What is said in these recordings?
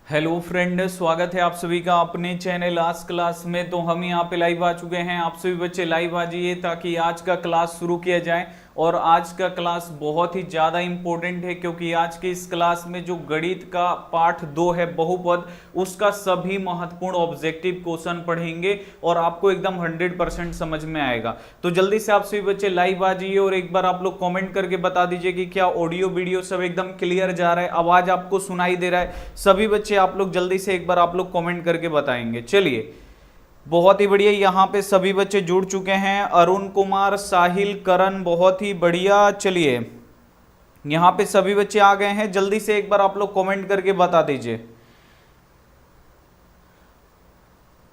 Hello friend, स्वागत है आप सभी का अपने चैनल आज क्लास में। तो हम यहाँ पे लाइव आ चुके हैं। आप सभी बच्चे लाइव आ जाइए ताकि आज का क्लास शुरू किया जाए। और आज का क्लास बहुत ही ज़्यादा इम्पोर्टेंट है क्योंकि आज के इस क्लास में जो गणित का पार्ट 2 है बहुपद, उसका सभी महत्वपूर्ण ऑब्जेक्टिव क्वेश्चन पढ़ेंगे और आपको एकदम 100% समझ में आएगा। तो जल्दी से आप सभी बच्चे लाइव आ जाइए और एक बार आप लोग कमेंट करके बता दीजिए कि क्या ऑडियो वीडियो सब एकदम क्लियर जा रहा है, आवाज़ आपको सुनाई दे रहा है। सभी बच्चे आप लोग जल्दी से एक बार आप लोग कमेंट करके बताएंगे। चलिए, बहुत ही बढ़िया, यहाँ पे सभी बच्चे जुड़ चुके हैं। अरुण कुमार, साहिल, करण, बहुत ही बढ़िया। चलिए, यहाँ पे सभी बच्चे आ गए हैं। जल्दी से एक बार आप लोग कमेंट करके बता दीजिए।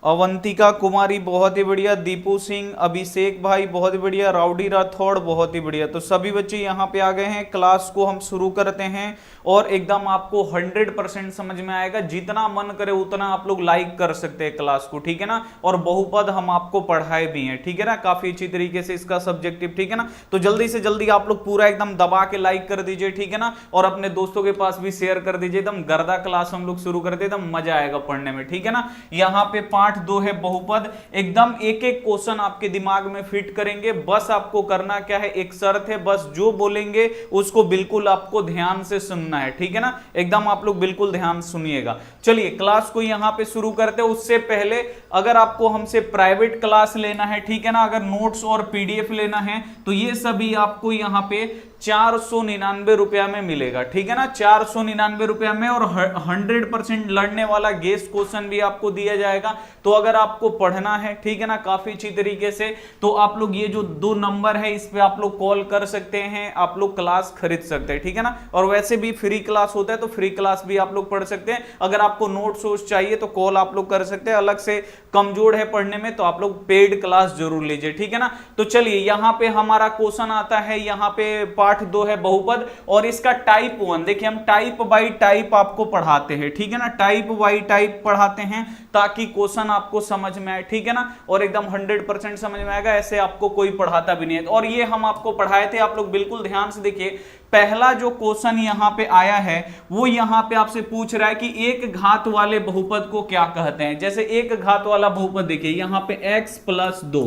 अवंतिका कुमारी, बहुत ही बढ़िया। दीपू सिंह, अभिषेक भाई, बहुत ही बढ़िया। राउडी राठौड़, बहुत ही बढ़िया। तो सभी बच्चे यहाँ पे आ गए हैं। क्लास को हम शुरू करते हैं और एकदम आपको 100% समझ में आएगा। जितना मन करे उतना आप लोग लाइक कर सकते हैं क्लास को, ठीक है ना। और बहुपद हम आपको पढ़ाए भी हैं, ठीक है ना, काफी अच्छी तरीके से इसका सब्जेक्टिव, ठीक है ना। तो जल्दी से जल्दी आप लोग पूरा एकदम दबा के लाइक कर दीजिए, ठीक है ना। और अपने दोस्तों के पास भी शेयर कर दीजिए। एकदम गर्दा क्लास हम लोग शुरू करते, एकदम मजा आएगा पढ़ने में, ठीक है ना। यहाँ पे पार्ट 2 है बहुपद। एकदम एक एक क्वेश्चन आपके दिमाग में फिट करेंगे। बस आपको करना क्या है, एक शर्त है, बस जो बोलेंगे उसको बिल्कुल आपको ध्यान से सुनना है, ठीक है ना। एकदम आप लोग बिल्कुल ध्यान सुनिएगा। चलिए, क्लास को यहां पे शुरू करते हैं। उससे पहले अगर आपको हमसे प्राइवेट क्लास लेना है, ठीक है ना, अगर नोट्स और पीडीएफ लेना है तो ये सभी आपको यहां पे 499 रुपया में मिलेगा, ठीक है ना। 499 रुपया में, और 100% लड़ने वाला गेस्ट क्वेश्चन भी आपको दिया जाएगा। तो अगर आपको पढ़ना है, ठीक है ना, काफी अच्छी तरीके से, तो आप लोग ये जो 2 नंबर है इस पे आप लोग कॉल कर सकते हैं, आप लोग क्लास खरीद सकते हैं, ठीक है ना। और वैसे भी फ्री क्लास होता है तो फ्री क्लास भी आप लोग पढ़ सकते हैं। अगर आपको नोट्स वोट्स चाहिए तो कॉल आप लोग कर सकते हैं। अलग से कमजोर है पढ़ने में तो आप लोग पेड क्लास जरूर लीजिए, ठीक है ना। तो चलिए, यहां पे हमारा क्वेश्चन आता है, यहां पे पार्ट 2 है बहुपद और इसका टाइप 1। देखिए, हम टाइप बाय टाइप आपको पढ़ाते हैं, ठीक है ना। टाइप बाय टाइप पढ़ाते हैं ताकि क्वेश्चन आपको समझ में आए, ठीक है ना। और एकदम 100% समझ में आएगा, ऐसे आपको कोई पढ़ाता भी नहीं है। और ये हम आपको पढ़ाए थे, आप लोग बिल्कुल ध्यान से देखिए। पहला जो क्वेश्चन यहां पे आया है वो यहां पे आपसे पूछ रहा है कि एक घात वाले बहुपद को क्या कहते हैं। जैसे एक घात वाला बहुपद देखिए, यहां पे x + 2,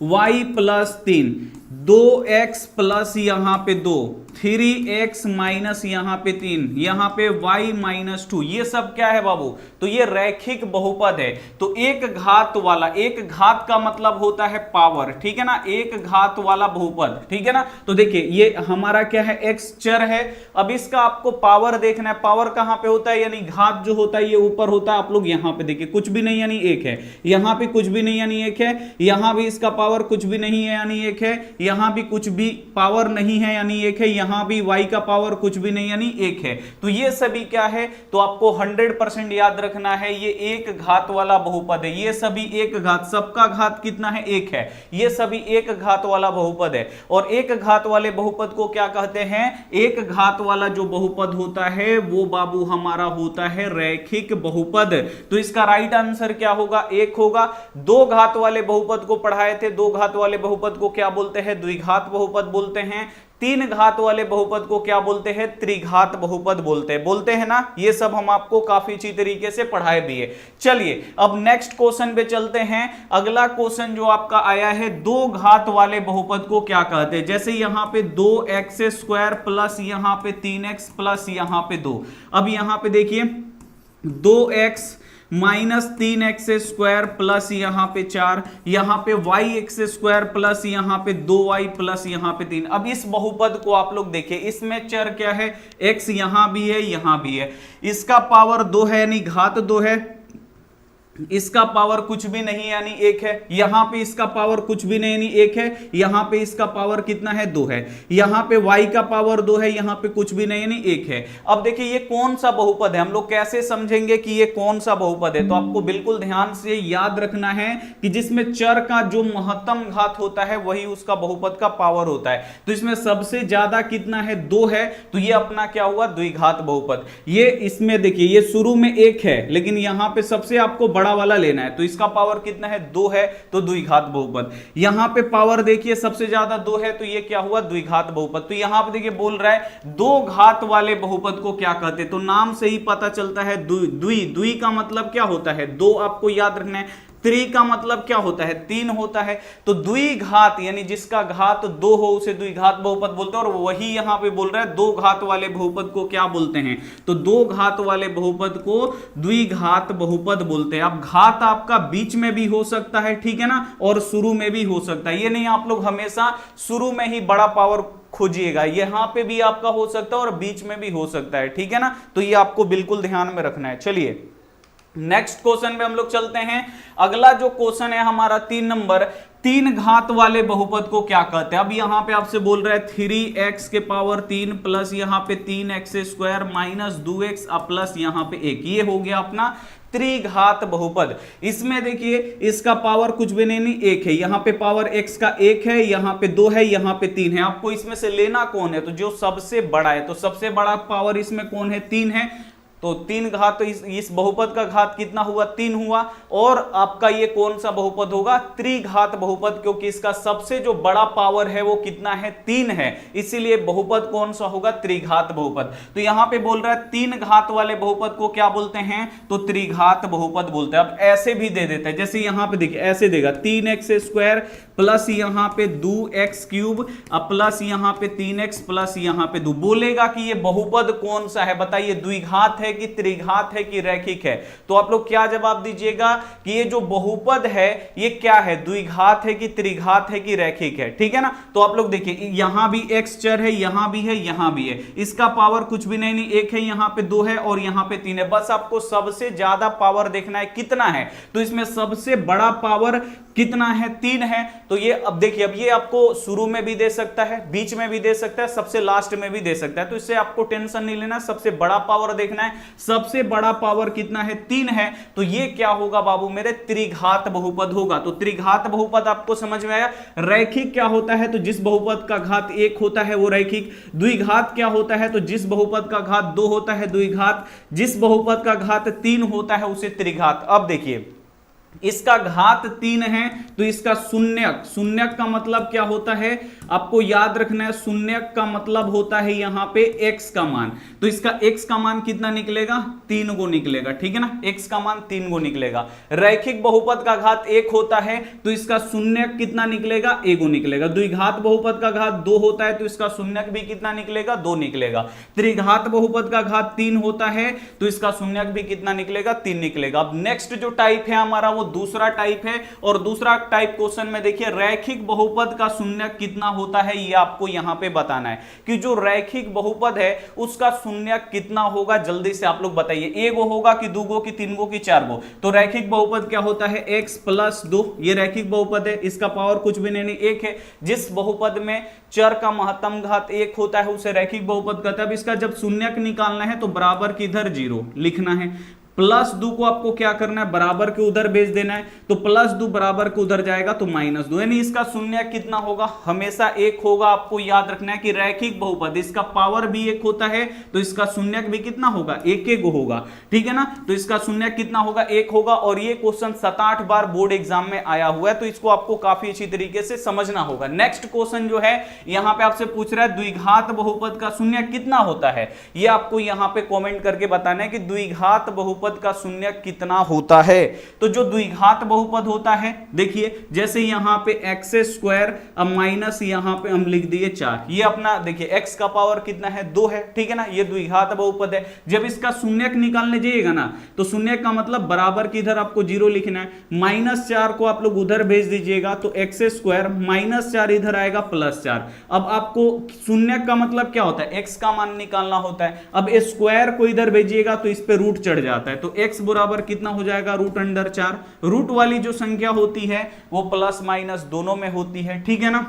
y + 3, 2x प्लस यहां पे 2, 3x माइनस यहां पे 3, यहां पे y - 2, ये सब क्या है बाबू? तो ये रैखिक बहुपद है। तो एक घात वाला, एक घात का मतलब होता है पावर, ठीक है ना, एक घात वाला बहुपद, ठीक है ना। तो देखिए, ये हमारा क्या है, x चर है। अब इसका आपको पावर देखना है। पावर कहां पे होता है, यानी घात जो होता है ये ऊपर होता है। आप लोग यहां पे देखिए, कुछ भी नहीं यानी 1 है, यहां पे कुछ भी नहीं यानी 1 है, यहां भी इसका पावर कुछ भी नहीं है यानी 1 है, यहां भी कुछ भी पावर नहीं है यानी 1 है, यहां भी y का पावर कुछ भी नहीं यानी 1 है। तो ये सभी क्या है, तो आपको 100% याद रखना है, ये एक घात वाला बहुपद है। ये सभी एक घात, सबका घात कितना है, 1 है। ये सभी एक घात वाला बहुपद है। और एक घात वाले बहुपद को क्या कहते हैं? एक घात वाला जो बहुपद होता है वो बाबू हमारा होता है रैखिक बहुपद। तो इसका राइट आंसर क्या होगा, 1 होगा। 2 घात वाले बहुपद को पढ़ाए थे। 2 घात वाले बहुपद को क्या बोलते हैं, द्विघात बहुपद बोलते हैं। 3 घात वाले बहुपद को क्या बोलते हैं, त्रिघात बहुपद बोलते हैं ना। ये सब हम आपको काफी अच्छी तरीके से पढ़ाए भी है। चलिए, अब नेक्स्ट क्वेश्चन पे चलते हैं। अगला क्वेश्चन जो आपका आया है, 2 घात वाले बहुपद को क्या कहते हैं। जैसे यहां पे 2x² प्लस यहां पे 3x प्लस यहां पे 2। अब यहां पे देखिए, 2x माइनस 3x² प्लस यहां पे 4, यहां पे yx² प्लस यहां पे 2y प्लस यहां पे 3। अब इस बहुपद को आप लोग देखिए, इसमें चर क्या है, x यहां भी है यहां भी है। इसका पावर 2 है यानी घात 2 है, इसका पावर कुछ भी नहीं यानी 1 है, यहां पे इसका पावर कुछ भी नहीं यानी 1 है, यहां पे इसका पावर कितना है, 2 है, यहां पे y का पावर 2 है, यहां पे कुछ भी नहीं यानी 1 है। अब देखिए, ये कौन सा बहुपद है, हम लोग कैसे समझेंगे कि ये कौन सा बहुपद है। तो आपको बिल्कुल ध्यान से याद रखना है कि जिसमें चर का जो महत्तम घात होता है वही उसका बहुपद का पावर होता है। तो इसमें सबसे ज्यादा कितना है, 2 है, तो ये अपना क्या हुआ, द्विघात बहुपद। ये इसमें देखिए, ये शुरू में 1 है लेकिन यहां पे सबसे आपको बड़ा वाला लेना है। तो इसका पावर कितना है 2 है, तो द्विघात बहुपद। यहां पे पावर देखिए सबसे ज्यादा 2 है, तो ये क्या हुआ द्विघात बहुपद। तो यहां पे देखिए बोल रहा है दो घात वाले बहुपद को क्या कहते हैं, तो नाम से ही पता चलता है द्वि का मतलब क्या होता है 2, आपको याद रखना है। त्रि का मतलब क्या होता है 3 होता है। तो द्विघात यानी जिसका घात 2 हो उसे द्विघात बहुपद बोलते हैं। और वही यहां पे बोल रहा है दो घात वाले बहुपद को क्या बोलते हैं, तो दो घात वाले बहुपद को द्विघात बहुपद बोलते हैं। अब घात आपका बीच में भी हो सकता है, ठीक है ना, और शुरू में भी हो सकता है। ये नहीं आप लोग हमेशा शुरू में ही बड़ा पावर खोजिएगा, यहां पे भी आपका हो सकता है और बीच में भी हो सकता है, ठीक है ना। तो ये आपको बिल्कुल ध्यान में रखना है। चलिए नेक्स्ट क्वेश्चन पे हम लोग चलते हैं। अगला जो क्वेश्चन है हमारा 3 नंबर, 3 घात वाले बहुपद को क्या कहते हैं। अब यहां पे आपसे बोल रहा है 3x के पावर 3 प्लस यहां पे 3x square minus 2x plus यहां पे 1, ये हो गया अपना त्रिघात बहुपद। इसमें देखिए इसका पावर कुछ भी नहीं 1 है, यहां पे पावर x का 1 है, यहां पे 2 है, यहां पे 3 है। आपको इसमें से लेना कौन है, तो जो सबसे बड़ा है, तो सबसे बड़ा पावर इसमें कौन है 3 है। तो 3 घात, तो इस बहुपद का घात कितना हुआ 3 हुआ। और आपका ये कौन सा बहुपद होगा त्रिघात बहुपद, क्योंकि इसका सबसे जो बड़ा पावर है वो कितना है 3 है, इसीलिए बहुपद कौन सा होगा त्रिघात बहुपद। तो यहां पे बोल रहा है 3 घात वाले बहुपद को क्या बोलते हैं, तो त्रिघात बहुपद बोलते हैं। अब ऐसे भी दे देते हैं, जैसे यहां पे देखिए ऐसे देगा 3x स्क्वायर प्लस यहां पे 2x क्यूब प्लस यहां पे 3x प्लस यहां पे 2। बोलेगा कि ये बहुपद कौन सा है, बताइए द्विघात है कि त्रिघात है कि रैखिक है। तो आप लोग क्या जवाब दीजिएगा कि ये जो बहुपद है ये क्या है, द्विघात है कि त्रिघात है कि रैखिक है, ठीक है ना। तो आप लोग देखिए यहां भी x चर है, यहां भी है, यहां भी है, इसका पावर कुछ भी नहीं 1 है, यहां पे 2 है और यहां पे 3 है। बस आपको सबसे ज्यादा पावर देखना है कितना है, तो इसमें सबसे बड़ा पावर कितना है 3 है। तो ये अब देखिए, अब ये आपको शुरू में भी दे सकता है, बीच में भी दे सकता है, सबसे लास्ट में भी दे सकता है। तो इससे आपको टेंशन नहीं लेना, सबसे बड़ा पावर देखना है। सबसे बड़ा पावर कितना है 3 है, तो ये क्या होगा बाबू मेरे त्रिघात बहुपद होगा। तो त्रिघात बहुपद आपको समझ में आया। रैखिक क्या होता है, तो जिस बहुपद का घात 1 होता है वो रैखिक। द्विघात क्या होता है, तो जिस बहुपद का घात 2 होता है द्विघात, जिस बहुपद का घात 3 होता है उसे त्रिघात। अब देखिए इसका घात 3 है तो इसका शून्यक, शून्यक का मतलब क्या होता है आपको याद रखना है, शून्यक का मतलब होता है यहां पे x का मान। तो इसका x का मान कितना निकलेगा 3 को निकलेगा, ठीक है ना, x का मान 3 को निकलेगा। रैखिक बहुपद का घात 1 होता है तो इसका शून्यक कितना निकलेगा 1 को निकलेगा। द्विघात बहुपद का घात 2 होता है तो इसका शून्यक भी कितना निकलेगा 2 निकलेगा। त्रिघात बहुपद का घात 3 होता है तो इसका शून्यक भी कितना निकलेगा 3 निकलेगा। अब नेक्स्ट जो टाइप है हमारा वो दूसरा टाइप है, और दूसरा टाइप क्वेश्चन में देखिए रैखिक बहुपद का शून्यक कितना होता है ये आपको यहां पे बताना है कि जो रैखिक बहुपद है उसका शून्यक कितना होगा। जल्दी से आप लोग बताइए, 1 होगा कि 2 गो कि 3 गो कि 4 गो। तो रैखिक बहुपद क्या होता है x प्लस 2, ये रैखिक बहुपद है, इसका पावर कुछ भी नहीं 1 है। जिस बहुपद में चर का महत्तम घात 1 होता है उसे रैखिक बहुपद कहते हैं। अब इसका जब शून्यक निकालना है तो बराबर की इधर 0 लिखना है, प्लस 2 को आपको क्या करना है बराबर के उधर भेज देना है, तो प्लस 2 बराबर के उधर जाएगा तो माइनस 2, यानी इसका शून्यक कितना होगा हमेशा 1 होगा। आपको याद रखना है कि रैखिक बहुपद इसका पावर भी 1 होता है तो इसका शून्यक भी कितना होगा 1 होगा, ठीक है ना। तो इसका शून्यक कितना होगा 1 होगा। और ये क्वेश्चन 7-8 बार बोर्ड एग्जाम में आया हुआ है तो इसको आपको काफी अच्छी तरीके से समझना होगा। नेक्स्ट क्वेश्चन जो है यहां पे आपसे पूछ रहा है द्विघात बहुपद का शून्यक कितना होता है, ये आपको यहां पे कमेंट करके बताना है कि द्विघात बहुपद का शून्यक कितना होता है। तो जो द्विघात बहुपद होता है देखिए जैसे यहां पे x स्क्वायर अब माइनस यहां पे हम लिख दिए 4, ये अपना देखिए x का पावर कितना है 2 है, ठीक है ना, ये द्विघात बहुपद है। जब इसका शून्यक निकालने जाइएगा ना तो शून्यक का मतलब बराबर की इधर आपको 0 लिखना है, -4 को आप लोग उधर भेज दीजिएगा तो x स्क्वायर -4 इधर आएगा +4। अब आपको शून्यक का मतलब क्या होता है x का मान निकालना होता है। अब स्क्वायर को इधर भेजिएगा तो इस पे रूट चढ़ जाता है, तो x बराबर कितना हो जाएगा √4। रूट वाली जो संख्या होती है वो प्लस माइनस दोनों में होती है, ठीक है ना।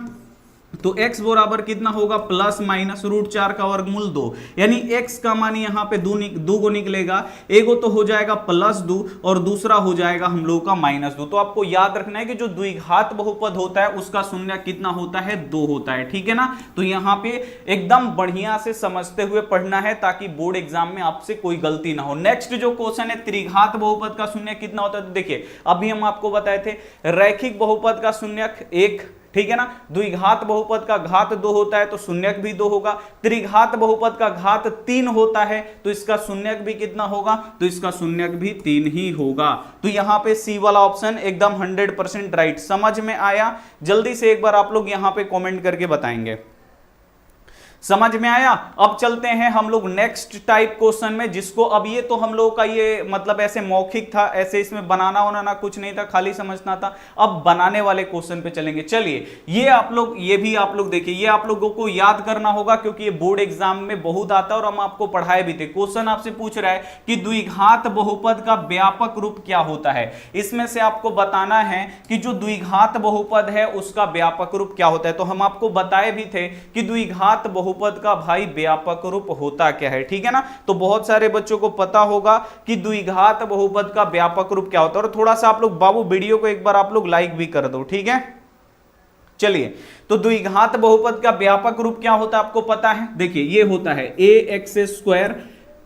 तो x बराबर कितना होगा, प्लस माइनस रूट 4 का वर्गमूल 2, यानी x का मान यहां पे दो को निकलेगा, एगो तो हो जाएगा +2 और दूसरा हो जाएगा हम लोग का -2। तो आपको याद रखना है कि जो द्विघात बहुपद होता है उसका शून्य कितना होता है, 2 होता है, ठीक है ना। तो यहां पे एकदम बढ़िया से समझते हुए पढ़ना है ताकि बोर्ड एग्जाम में आपसे कोई गलती ना हो। नेक्स्ट जो क्वेश्चन है, त्रिघात बहुपद का शून्य कितना होता है। तो देखिए अभी हम आपको बताए थे रैखिक बहुपद का शून्य 1, ठीक है ना। द्विघात बहुपद का घात 2 होता है तो शून्यक भी 2 होगा। त्रिघात बहुपद का घात 3 होता है तो इसका शून्यक भी कितना होगा, तो इसका शून्यक भी 3 ही होगा। तो यहां पे सी वाला ऑप्शन एकदम 100% राइट। समझ में आया? जल्दी से एक बार आप लोग यहां पे कमेंट करके बताएंगे, समझ में आया। अब चलते हैं हम लोग नेक्स्ट टाइप क्वेश्चन में, जिसको अब ये तो हम लोग का ये मतलब ऐसे मौखिक था, ऐसे इसमें बनाना वनाना कुछ नहीं था, खाली समझना था। अब बनाने वाले क्वेश्चन पे चलेंगे। चलिए ये आप लोग, ये भी आप लोग देखिए, ये आप लोगों को याद करना होगा क्योंकि ये बोर्ड एग्जाम में बहुत आता है और हम आपको पढ़ाए भी थे। क्वेश्चन आपसे पूछ रहा है कि द्विघात बहुपद का व्यापक रूप क्या होता है। इसमें से आपको बताना है कि जो द्विघात बहुपद है उसका व्यापक रूप क्या होता है। तो हम आपको बताए भी थे कि द्विघात बहुपद का भाई व्यापक रूप होता क्या है, ठीक है ना। तो बहुत सारे बच्चों को पता होगा कि द्विघात बहुपद का व्यापक रूप क्या होता है। और थोड़ा सा आप लोग बाबू वीडियो को एक बार आप लोग लाइक भी कर दो, ठीक है। चलिए तो द्विघात बहुपद का व्यापक रूप क्या होता है आपको पता है। देखिए ये होता है ax²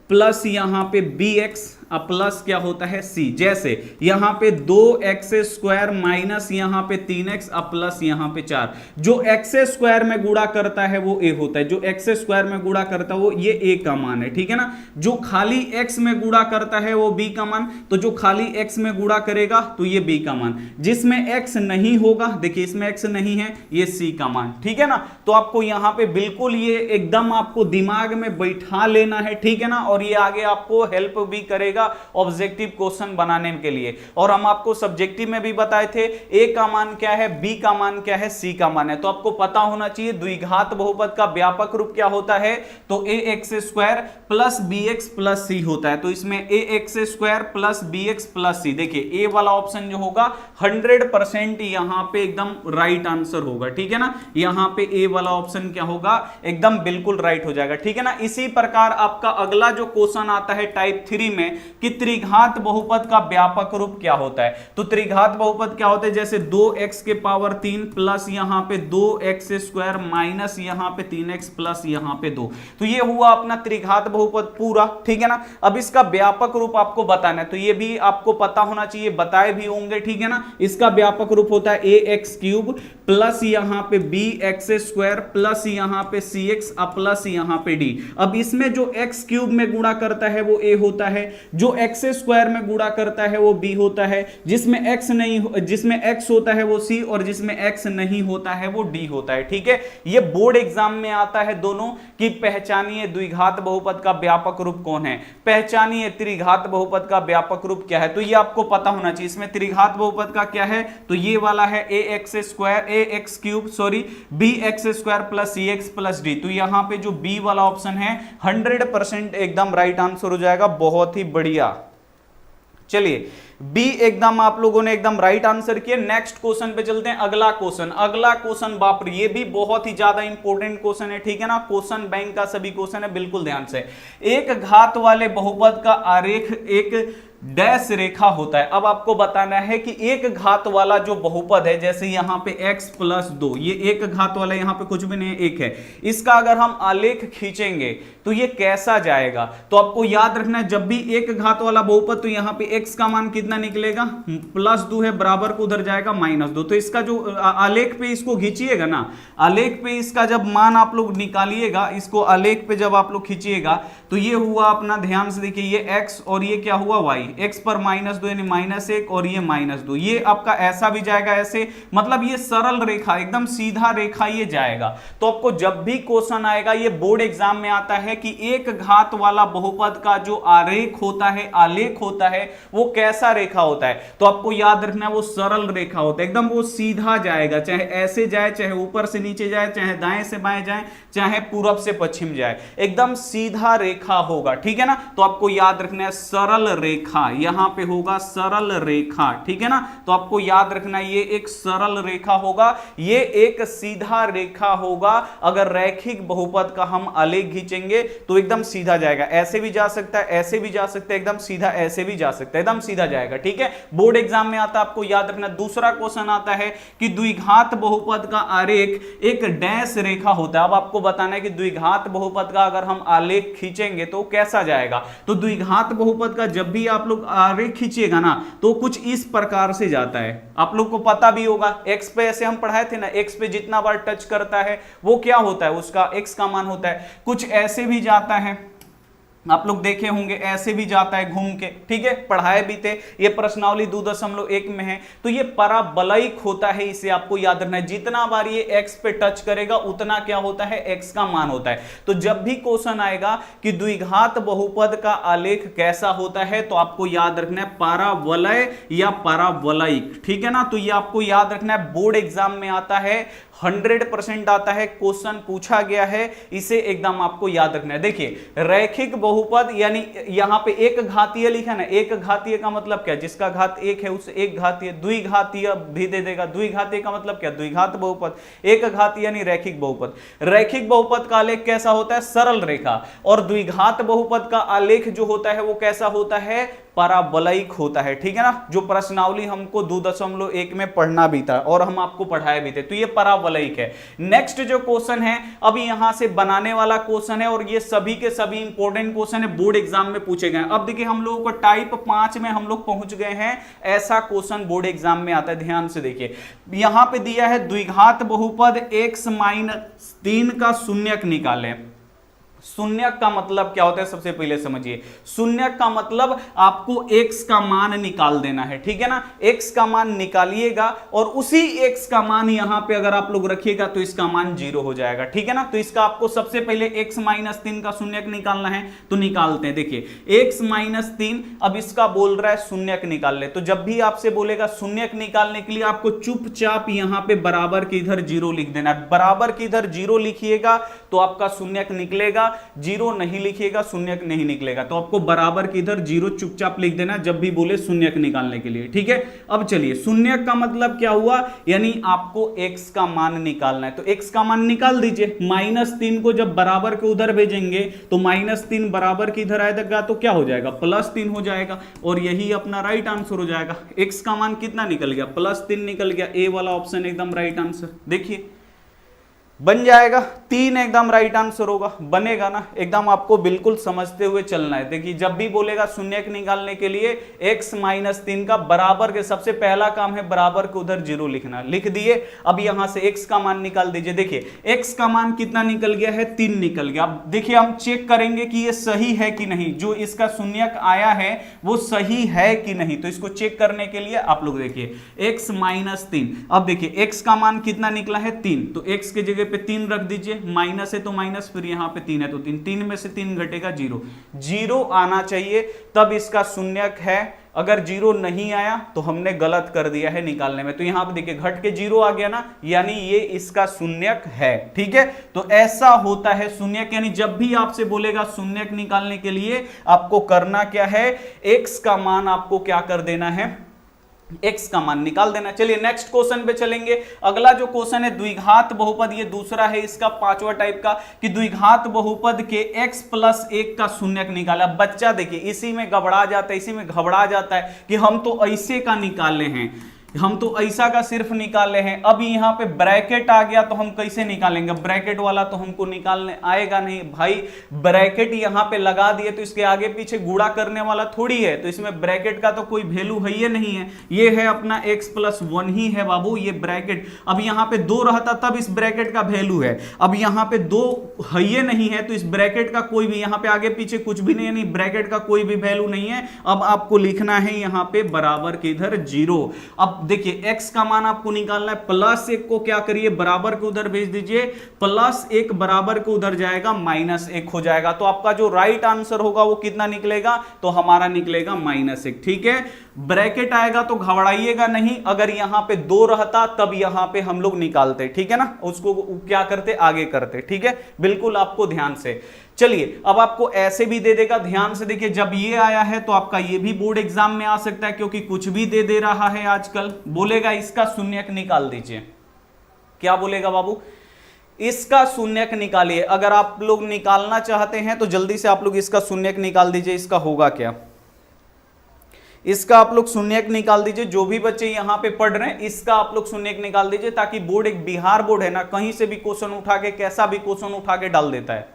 प्लस यहां पे bx प्लस क्या होता है c। जैसे यहां पे 2x² माइनस यहां पे 3x प्लस यहां पे 4। जो x² में गुणा करता है वो a होता है, जो x² में गुणा करता है वो ये a का मान है, ठीक है ना। जो खाली x में गुणा करता है वो b का मान, तो जो खाली x में गुणा करेगा तो ये b का मान। जिसमें x नहीं होगा, देखिए इसमें x नहीं है, ये c का मान, ठीक है ना। तो आपको यहां पे बिल्कुल ये एकदम आपको दिमाग में बैठा लेना है, ठीक है ना। और ये आगे आपको हेल्प भी करेगा ऑब्जेक्टिव क्वेश्चन बनाने के लिए। और हम आपको सब्जेक्टिव में भी बताए थे a का मान क्या है, b का मान क्या है, c का मान है। तो आपको पता होना चाहिए द्विघात बहुपद का व्यापक रूप क्या होता है। तो ax² plus bx plus c होता है। तो इसमें ax² plus bx plus c, देखिए a वाला ऑप्शन जो होगा 100% यहां पे एकदम राइट आंसर होगा, ठीक है ना। यहां पे a वाला ऑप्शन क्या होगा, एकदम बिल्कुल राइट हो जाएगा, ठीक है ना। इसी प्रकार आपका अगला जो क्वेश्चन आता है टाइप 3 में कि त्रिघात बहुपद का व्यापक रूप क्या होता है। तो त्रिघात बहुपद क्या होता है, जैसे 2x³ प्लस यहां पे 2x² माइनस यहां पे 3x प्लस यहां पे 2। तो ये हुआ अपना त्रिघात बहुपद पूरा, ठीक है ना। अब इसका व्यापक रूप आपको बताना है, तो ये भी आपको पता होना चाहिए, बताए भी होंगे, ठीक है ना। इसका व्यापक रूप होता है ax³ प्लस यहां पे bx² प्लस यहां पे cx प्लस यहां पे d। अब इसमें जो x³ में गुणा करता है वो a होता है, जो x² में गुणा करता है वो b होता है, जिसमें x नहीं, जिसमें x होता है वो c और जिसमें x नहीं होता है वो d होता है, ठीक है। ये बोर्ड एग्जाम में आता है दोनों कि पहचानिए द्विघात बहुपद का व्यापक रूप कौन है, पहचानिए त्रिघात बहुपद का व्यापक रूप क्या है। तो ये आपको पता होना चाहिए। इसमें त्रिघात बहुपद का क्या है, तो ये वाला है ax³ bx² plus cx plus d। तो यहां पे जो b वाला ऑप्शन है 100% एकदम राइट आंसर हो जाएगा, बहुत ही बढ़िया। चलिए बी एकदम आप लोगों ने एकदम राइट आंसर किया। नेक्स्ट क्वेश्चन पे चलते हैं। अगला क्वेश्चन बाप रे, ये भी बहुत ही ज्यादा इंपॉर्टेंट क्वेश्चन है, ठीक है ना। क्वेश्चन बैंक का सभी क्वेश्चन है, बिल्कुल ध्यान से। एक घात वाले बहुपद का आरेख एक डैश रेखा होता है। अब आपको बताना है कि एक घात वाला जो बहुपद है, जैसे यहां पे x प्लस 2, ये एक घात वाला, यहां पे कुछ भी नहीं है, एक है। इसका अगर हम आलेख खींचेंगे तो ये कैसा जाएगा। तो आपको याद रखना है जब भी एक घात वाला बहुपद, तो यहां पे x का मान कितना निकलेगा, +2 है, बराबर को उधर जाएगा -2। तो इसका जो आलेख पे इसको खींचिएगा ना, आलेख पे इसका जब मान आप लोग निकालिएगा, इसको आलेख पे जब आप लोग खींचिएगा तो ये हुआ अपना, ध्यान से देखिए, ये x और ये क्या हुआ y, x पर -2 यानी -1 और ये -2, ये आपका ऐसा भी जाएगा ऐसे, मतलब ये सरल रेखा, एकदम सीधा रेखा ये जाएगा। तो आपको जब भी क्वेश्चन आएगा, ये बोर्ड एग्जाम में आता है कि एक घात वाला बहुपद का जो आरेख होता है, आलेख होता है, वो कैसा रेखा होता है तो आपको याद रखना है वो सरल रेखा होता है, एकदम वो सीधा जाएगा, चाहे ऐसे जाए, चाहे ऊपर से नीचे जाए, चाहे दाएं से बाएं जाए, चाहे पूरब से पश्चिम जाए, एकदम सीधा रेखा होगा, ठीक है ना। तो आपको याद रखना है सरल रेखा, यहां पे होगा सरल रेखा, ठीक है ना। तो आपको याद रखना है ये एक सरल रेखा होगा, ये एक सीधा रेखा होगा। अगर रैखिक बहुपद का हम आलेख खींचेंगे तो एकदम सीधा जाएगा, ऐसे भी जा सकता है, ऐसे भी जा सकता है, एकदम सीधा ऐसे भी जा सकता है, एकदम सीधा जाएगा, ठीक है। बोर्ड एग्जाम में आता है, आपको याद रखना। दूसरा क्वेश्चन आता है कि द्विघात बहुपद का आरेख एक डैश रेखा होता है। अब आपको बताना है कि द्विघात बहुपद का अगर हम आलेख खींचेंगे तो कैसा जाएगा। तो द्विघात बहुपद का जब भी आप लोग आरेख खींचिएगा ना तो कुछ इस प्रकार से जाता है, आप लोग को पता भी होगा, एक्स पे ऐसे हम पढ़ाए थे ना, एक्स पे जितना बार टच करता है वो क्या होता है, उसका एक्स का मान होता है। कुछ ऐसे भी जाता है, आप लोग देखे होंगे, ऐसे भी जाता है घूम के, ठीक है, पढ़ाए भी थे। ये प्रश्नावली 2.1 में है। तो ये पराबलयिक होता है, इसे आपको याद रखना है। जितना बार ये एक्स पे टच करेगा उतना क्या होता है, एक्स का मान होता है। तो जब भी क्वेश्चन आएगा कि द्विघात बहुपद का आलेख कैसा होता है तो आपको याद रखना है परावलय या परावलयिक, ठीक है ना। तो ये आपको याद रखना है, बोर्ड एग्जाम में आता है, 100% आता है, क्वेश्चन पूछा गया है, इसे एकदम आपको याद रखना है। देखिए रैखिक बहुपद यानी यहां पे एक घातीय लिखा ना, एक घातीय का मतलब क्या, जिसका घात एक है उसे एक घातीय, द्विघातीय भी दे देगा, द्विघातीय का मतलब क्या, द्विघात बहुपद, एक घातीय यानी रैखिक बहुपद। रैखिक बहुपद का आलेख कैसा होता है, सरल रेखा, और द्विघात बहुपद का आलेख जो होता है वो कैसा होता है, पराबलयिक होता है, ठीक है ना। जो प्रश्नावली हमको 2.1 में पढ़ना भी था और हम आपको पढ़ाए भी थे, तो ये पराबलयिक है। नेक्स्ट जो क्वेश्चन है अभी यहां से बनाने वाला क्वेश्चन है, और ये सभी के सभी इंपॉर्टेंट क्वेश्चन है, बोर्ड एग्जाम में पूछे गए। अब देखिए हम लोगों को टाइप 5 में हम लोग पहुंच गए हैं, ऐसा क्वेश्चन बोर्ड एग्जाम में आता है। ध्यान से देखिए, यहां पे दिया है द्विघात बहुपद x-3 का शून्यक निकालें। शून्यक का मतलब क्या होता है, सबसे पहले समझिए। शून्यक का मतलब आपको x का मान निकाल देना है, ठीक है ना। x का मान निकालिएगा और उसी x का मान यहां पे अगर आप लोग रखिएगा तो इसका मान 0 हो जाएगा, ठीक है ना। तो इसका आपको सबसे पहले x-3 का शून्यक निकालना है, तो निकालते हैं। देखिए x-3, अब इसका बोल रहा है शून्यक निकाल ले। तो जब भी आपसे बोलेगा शून्यक निकालने के लिए आपको चुपचाप यहां पे बराबर के इधर 0 लिख देना है। बराबर के इधर 0 लिखिएगा तो आपका शून्यक निकलेगा, 0 नहीं लिखिएगा शून्यक नहीं निकलेगा। तो आपको बराबर के इधर 0 चुपचाप लिख देना जब भी बोले शून्यक निकालने के लिए, ठीक है। अब चलिए, शून्यक का मतलब क्या हुआ, यानी आपको x का मान निकालना है। तो x का मान निकाल दीजिए। -3 को जब बराबर के उधर भेजेंगे तो -3 बराबर के इधर आएगा तो क्या हो जाएगा, +3 हो जाएगा, और यही अपना राइट आंसर हो जाएगा। x का मान कितना निकल गया, +3 निकल गया। ए वाला ऑप्शन एकदम राइट आंसर, देखिए बन जाएगा। 3 एकदम राइट आंसर होगा, बनेगा ना। एकदम आपको बिल्कुल समझते हुए चलना है। देखिए जब भी बोलेगा शून्यक निकालने के लिए x-3 का बराबर के, सबसे पहला काम है बराबर के उधर 0 लिखना, लिख दिए। अब यहां से x का मान निकाल दीजिए। देखिए x का मान कितना निकल गया है, 3 निकल गया। अब देखिए हम चेक करेंगे कि ये सही है कि नहीं, जो इसका शून्यक आया है वो सही है कि नहीं। तो इसको चेक करने के लिए आप लोग देखिए x-3, अब देखिए x का मान कितना निकला है, 3। तो x के जगह पे 3 रख दीजिए, माइनस है तो माइनस, फिर यहां पे 3 है तो 3 में से 3 घटेगा 0, 0 आना चाहिए तब इसका शून्यक है। अगर 0 नहीं आया तो हमने गलत कर दिया है निकालने में। तो यहां पे देखिए घट के 0 आ गया ना, यानी ये इसका शून्यक है, ठीक है। तो ऐसा होता है शून्यक, यानी जब भी आपसे बोलेगा शून्यक निकालने के लिए आपको करना क्या है, x का मान आपको क्या कर देना है, x का मान निकाल देना। चलिए नेक्स्ट क्वेश्चन पे चलेंगे। अगला जो क्वेश्चन है द्विघात बहुपद, ये दूसरा है इसका 5वां टाइप का, कि द्विघात बहुपद के x+1 का शून्यक निकाला। बच्चा देखिए इसी में गड़बड़ा जाता है, इसी में घबरा जाता है कि हम तो ऐसे का निकाले हैं, हम तो ऐसा का सिर्फ निकाले हैं। अब यहाँ पे ब्रैकेट आ गया तो हम कैसे निकालेंगे, ब्रैकेट वाला तो हमको निकालने आएगा नहीं भाई। ब्रैकेट यहाँ पे लगा दिए तो इसके आगे पीछे गुणा करने वाला थोड़ी है, तो इसमें ब्रैकेट का तो कोई वैल्यू है ही नहीं है। ये है अपना x+1 ही है बाबू, ये ब्रैकेट। अब यहाँ पे 2 रहता तब इस ब्रैकेट का वैल्यू है, अब यहाँ पे 2 है ये नहीं है तो इस ब्रैकेट का कोई भी, यहाँ पे आगे पीछे कुछ भी नहीं है, नहीं ब्रैकेट का कोई भी वैल्यू नहीं है। अब आपको लिखना है यहाँ पे बराबर के इधर 0। अब अब देखिए x का मान आपको निकालना है, +1 को क्या करिए बराबर के उधर भेज दीजिए, +1 बराबर के उधर जाएगा -1 हो जाएगा। तो आपका जो राइट आंसर होगा वो कितना निकलेगा, तो हमारा निकलेगा -1। ठीक है, ब्रैकेट आएगा तो घबराइएगा नहीं, अगर यहां पे 2 रहता तब यहां पे हम लोग निकालते, ठीक है ना, उसको क्या करते आगे करते। ठीक है, बिल्कुल आपको ध्यान से। चलिए अब आपको ऐसे भी दे देगा, ध्यान से देखिए, जब ये आया है तो आपका ये भी बोर्ड एग्जाम में आ सकता है, क्योंकि कुछ भी दे रहा है आजकल। बोलेगा इसका शून्यक निकाल दीजिए, क्या बोलेगा बाबू, इसका शून्यक निकालिए। अगर आप लोग निकालना चाहते हैं तो जल्दी से आप लोग इसका शून्यक निकाल दीजिए, इसका होगा क्या, इसका आप लोग शून्यक निकाल दीजिए। जो भी बच्चे यहां पे पढ़ रहे हैं इसका आप लोग शून्यक निकाल दीजिए, ताकि बोर्ड एक बिहार बोर्ड है ना, कहीं से भी क्वेश्चन उठा के कैसा भी क्वेश्चन उठा के डाल देता है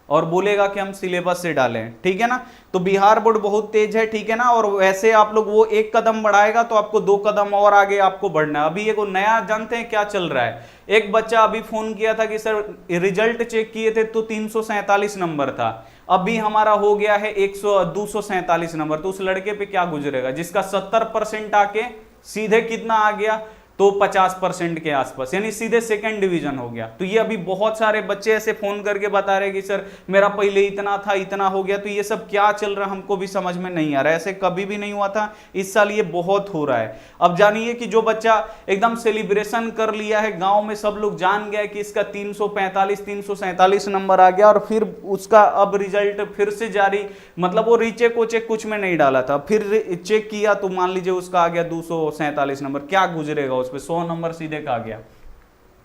और बोलेगा कि हम सिलेबस से डालें। ठीक है ना, तो बिहार बोर्ड बहुत तेज है। ठीक है ना, और वैसे आप लोग वो 1 कदम बढ़ाएगा तो आपको 2 कदम और आगे आपको बढ़ना है। अभी एक नया जानते हैं क्या चल रहा है, एक बच्चा अभी फोन किया था कि सर रिजल्ट चेक किए थे तो 347 नंबर था, अभी हमारा हो गया है 247 नंबर। तो उस लड़के पे क्या गुजरेगा जिसका 70% आके सीधे कितना आ गया, तो 50% के आसपास, यानी सीधे सेकंड डिवीजन हो गया। तो ये अभी बहुत सारे बच्चे ऐसे फोन करके बता रहे कि सर मेरा पहले इतना था इतना हो गया। तो ये सब क्या चल रहा हमको भी समझ में नहीं आ रहा है, ऐसे कभी भी नहीं हुआ था, इस साल ये बहुत हो रहा है। अब जानिए कि जो बच्चा एकदम सेलिब्रेशन कर लिया है, गांव में सब लोग जान गया कि इसका 347 नंबर आ गया, और फिर उसका अब रिजल्ट फिर से जारी, मतलब वो रीचेक वोचेक कुछ में नहीं डाला था, फिर चेक किया तो मान लीजिए उसका आ गया 247 नंबर, क्या गुजरेगा उस पे, 100 नंबर सीधे का आ गया।